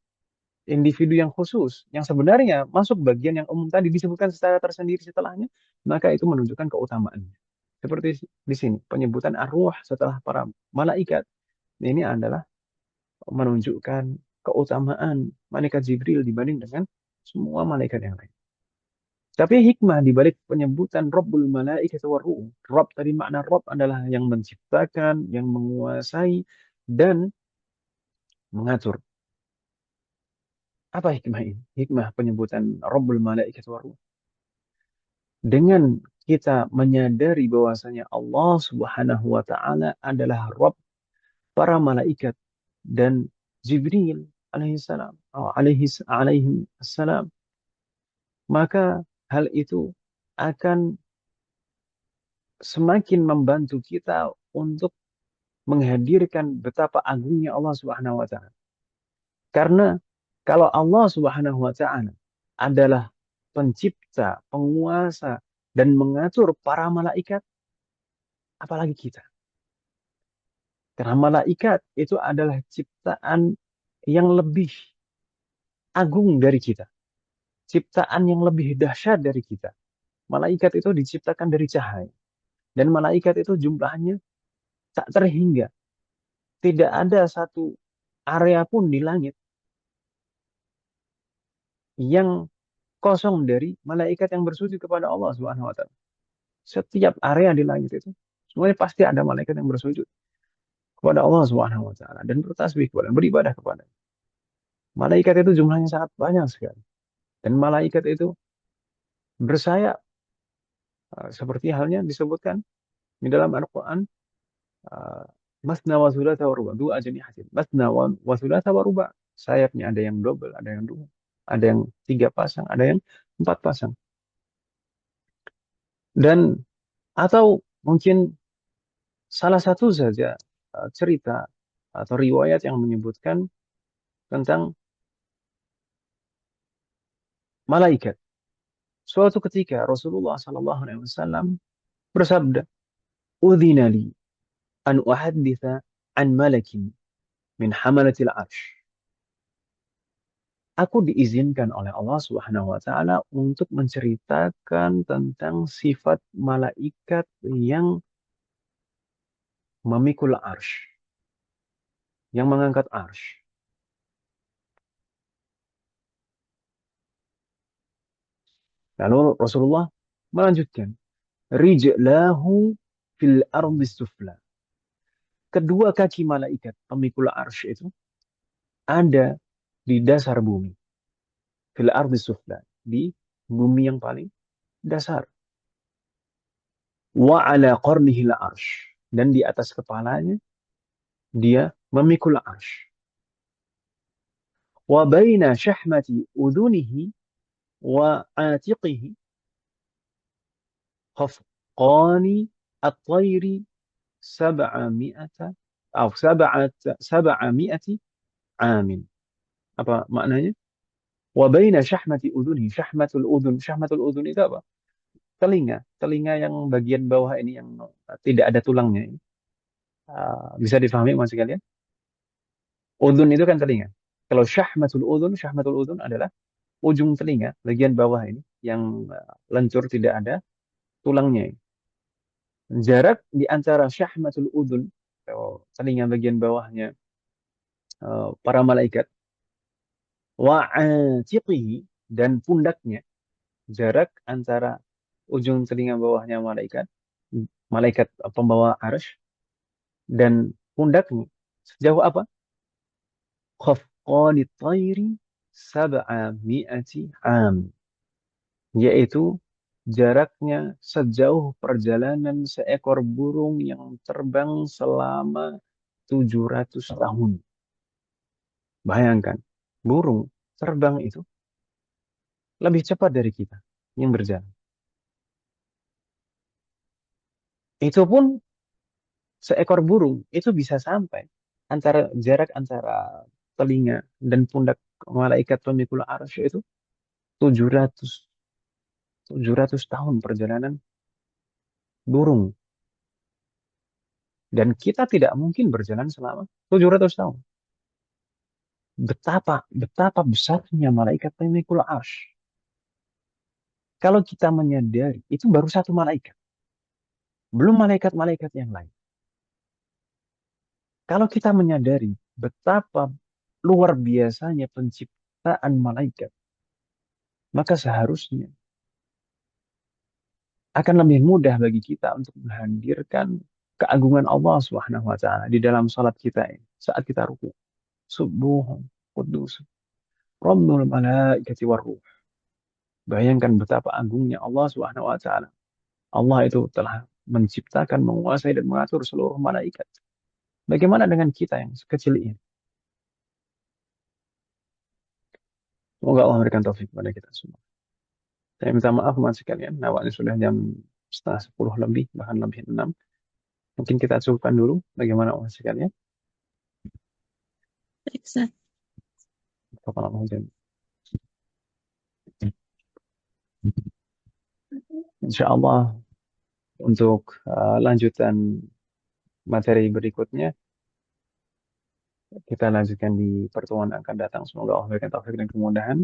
individu yang khusus yang sebenarnya masuk bagian yang umum tadi disebutkan secara tersendiri setelahnya, maka itu menunjukkan keutamaannya. Seperti di sini penyebutan arwah setelah para malaikat ini adalah menunjukkan keutamaan malaikat Jibril dibanding dengan semua malaikat yang lain. Tapi hikmah di balik penyebutan Rabbul Malaikati Warruh. Rabb tadi makna Rabb adalah yang menciptakan, yang menguasai dan mengatur. Apa hikmah ini? Hikmah penyebutan Rabbul Malaikati Warruh. Dengan kita menyadari bahwasanya Allah Subhanahu wa taala adalah Rabb para malaikat dan Jibril alaihissalam, alaihissalam, maka hal itu akan semakin membantu kita untuk menghadirkan betapa agungnya Allah Subhanahu wa taala. Karena kalau Allah Subhanahu wa taala adalah pencipta, penguasa dan mengatur para malaikat, apalagi kita. Karena malaikat itu adalah ciptaan yang lebih agung dari kita. Ciptaan yang lebih dahsyat dari kita. Malaikat itu diciptakan dari cahaya. Dan malaikat itu jumlahnya tak terhingga. Tidak ada satu area pun di langit yang kosong dari malaikat yang bersujud kepada Allah Subhanahu wa taala. Setiap area di langit itu semuanya pasti ada malaikat yang bersujud kepada Allah Subhanahu wa taala dan bertasbih kepada, beribadah kepada. Malaikat itu jumlahnya sangat banyak sekali. Dan malaikat itu bersayap seperti halnya disebutkan di dalam Al-Qur'an, masna wa thulatha wa ruba, dua ajnihatin. Masna wa thulatha wa ruba. Sayapnya ada yang double, ada yang dua, ada yang 3 pasang, ada yang 4 pasang. Dan atau mungkin salah satu saja cerita atau riwayat yang menyebutkan tentang malaikat. Suatu ketika Rasulullah SAW bersabda, "Udzina li an uhadditsa an malakin min hamalatil arsh." Aku diizinkan oleh Allah Subhanahu wa taala untuk menceritakan tentang sifat malaikat yang memikul arsh, yang mengangkat arsh. Lalu Rasulullah melanjutkan, "Rijlahu fil ardi sufla." Kedua kaki malaikat pemikul arsh itu ada di dasar bumi. Fil ardi sufla, di bumi yang paling dasar. Wa ala qarnihi al-arsh, dan di atas kepalanya dia memikul arsh. Wa baina syahmati udhunihi wa atiqihi khafqani at-tayri sab'ami'ati amin. Apa maknanya? Wa baina syahmati udhunihi. Syahmatul udhun itu apa? Telinga yang bagian bawah ini yang tidak ada tulangnya. Bisa difahami maksud kalian? Udhun itu kan telinga. Kalau syahmatul udhun adalah ujung telinga, bagian bawah ini, yang lencur tidak ada tulangnya. Jarak di antara syahmatul udhun, telinga bagian bawahnya para malaikat, wa atiqihi, dan pundaknya, jarak antara ujung telinga bawahnya malaikat pembawa arsy dan pundaknya sejauh apa? Khafqani tayri sab'ami'ati am, yaitu jaraknya sejauh perjalanan seekor burung yang terbang selama 700 tahun. Bayangkan, burung terbang itu lebih cepat dari kita yang berjalan. Itu pun seekor burung itu bisa sampai jarak antara telinga dan pundak malaikat pemikul arsy itu 700 tahun perjalanan burung. Dan kita tidak mungkin berjalan selama 700 tahun. Betapa besarnya malaikat pemikul arsy. Kalau kita menyadari, itu baru satu malaikat. Belum malaikat-malaikat yang lain. Kalau kita menyadari betapa luar biasanya penciptaan malaikat, maka seharusnya akan lebih mudah bagi kita untuk menghadirkan keagungan Allah Subhanahu wa taala di dalam salat kita ini. Saat kita ruku. Subuhun Qudus Rabbul malaikati warruh. Bayangkan betapa agungnya Allah Subhanahu wa taala. Allah itu telah menciptakan, menguasai dan mengatur seluruh malaikat. Bagaimana dengan kita yang sekecil ini? Semoga Allah memberikan taufik kepada kita semua. Saya minta maaf mas sekalian, nampaknya sudah jam 9:30 lebih, bahkan lebih 6. Mungkin kita cukupkan dulu. Bagaimana mas sekalian? Baik, Ustaz. Insya Allah untuk lanjutan materi berikutnya kita lanjutkan di pertemuan yang akan datang. Semoga Allah memberikan taufik dan kemudahan.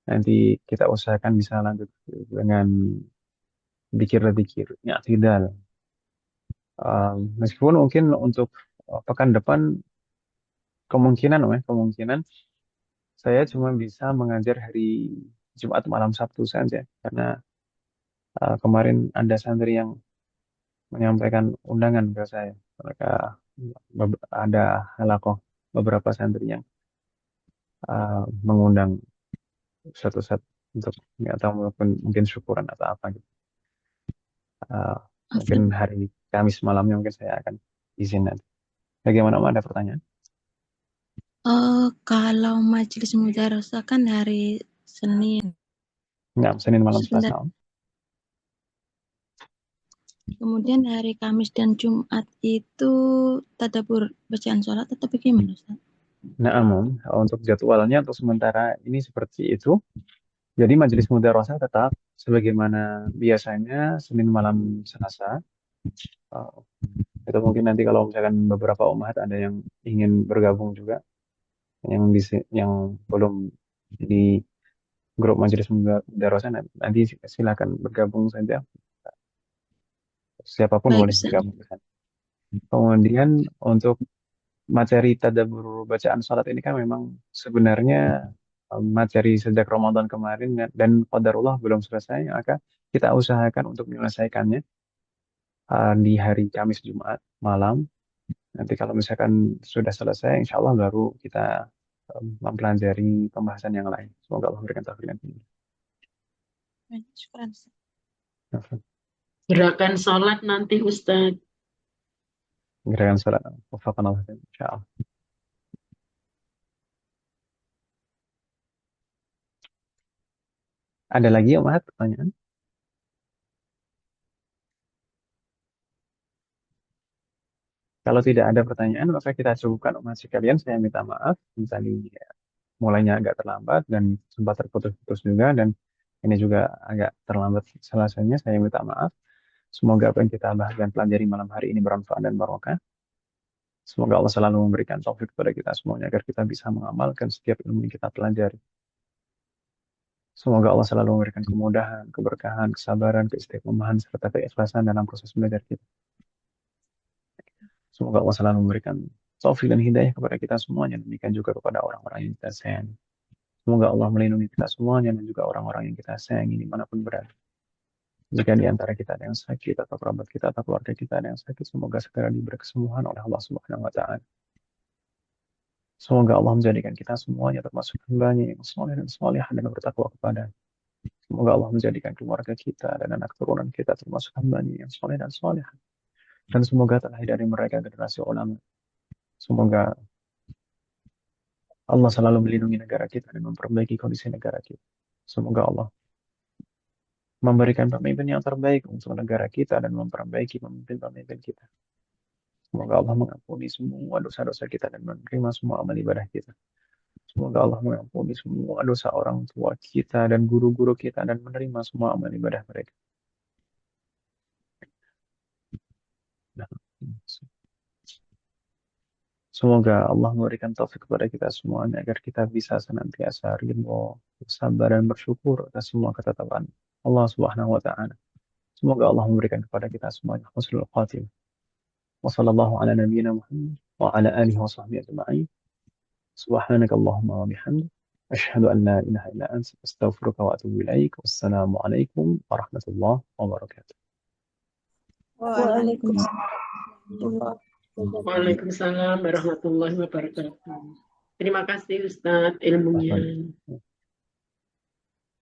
Nanti kita usahakan bisa lanjut dengan dzikir-dzikir i'tidal. Meskipun mungkin untuk pekan depan kemungkinan saya cuma bisa mengajar hari Jumat malam Sabtu saja karena kemarin ada santri yang menyampaikan undangan ke saya. Mereka ada halaqah beberapa santri yang mengundang satu-satu untuk atau mungkin syukuran atau apa gitu. Mungkin hari Kamis malamnya mungkin saya akan izin nanti. Bagaimana ada pertanyaan? Kalau majelis mudarasah kan hari Senin. Enggak, Senin malam Sebentar. Selasa. Kemudian hari Kamis dan Jumat itu tadabbur bacaan sholat atau bagaimana, Ustaz? Nah, untuk jadwalnya untuk sementara ini seperti itu. Jadi majelis mudarasah tetap sebagaimana biasanya Senin malam Selasa. Uh, itu mungkin nanti kalau misalkan beberapa umat ada yang ingin bergabung juga, yang belum di grup majelis mudarasah, nanti silakan bergabung saja. Siapapun Baik, boleh Ustaz. bergabung ke sana. Kemudian untuk materi tadabbur bacaan salat ini kan memang sebenarnya materi sejak Ramadan kemarin dan qadarullah belum selesai, maka kita usahakan untuk menyelesaikannya di hari Kamis Jumat malam. Nanti kalau misalkan sudah selesai, insya Allah baru kita mempelajari pembahasan yang lain. Semoga Allah memberikan taufik dan hidayah. Baik, syukran, Ustaz. Gerakan sholat nanti Ustaz. Gerakan salat, wafaqan Allah, insya Allah. Ada lagi ya, Mahat, pertanyaan? Kalau tidak ada pertanyaan, maka kita cukupkan umat sekalian. Saya minta maaf, tadi mulainya agak terlambat dan sempat terputus-putus juga, dan ini juga agak terlambat selesainya. Saya minta maaf. Semoga apa yang kita bahas dan pelajari malam hari ini bermanfaat dan barokah. Semoga Allah selalu memberikan taufik kepada kita semuanya agar kita bisa mengamalkan setiap ilmu yang kita pelajari. Semoga Allah selalu memberikan kemudahan, keberkahan, kesabaran, keistiqomahan, serta keikhlasan dalam proses belajar kita. Semoga Allah selalu memberikan taufik dan hidayah kepada kita semuanya, demikian juga kepada orang-orang yang kita sayangi. Semoga Allah melindungi kita semuanya dan juga orang-orang yang kita sayangi dimanapun berada. Jika di antara kita ada yang sakit atau kerabat kita atau keluarga kita ada yang sakit, semoga segera diberi kesembuhan oleh Allah Subhanahu wa Ta'ala. Semoga Allah menjadikan kita semuanya termasuk hambanya yang soleh dan solehah dan bertakwa kepada. Semoga Allah menjadikan keluarga kita dan anak turunan kita termasuk hambanya yang soleh dan solehah. Dan semoga terlahir dari mereka generasi ulama. Semoga Allah selalu melindungi negara kita dan memperbaiki kondisi negara kita. Semoga Allah memberikan pemimpin yang terbaik untuk negara kita dan memperbaiki pemimpin-pemimpin kita. Semoga Allah mengampuni semua dosa-dosa kita dan menerima semua amal ibadah kita. Semoga Allah mengampuni semua dosa orang tua kita dan guru-guru kita dan menerima semua amal ibadah mereka. Semoga Allah memberikan taufik kepada kita semuanya agar kita bisa senantiasa ridho, bersabar dan bersyukur atas semua ketetapan Allah Subhanahu wa Ta'ala. Semoga Allah memberikan kepada kita semuanya husnul khatimah. Wa sallallahu ala nabiyyina Muhammad wa ala alihi wa sahbihi ajma'in. Subhanaka Allahumma wa bihamdik asyhadu an la ilaha illa anta astaghfiruka wa atubu ilaik. Wassalamu alaikum warahmatullahi wabarakatuh. Waalaikumsalam. Waalaikumsalam warahmatullahi wabarakatuh. Terima kasih Ustaz ilmunya.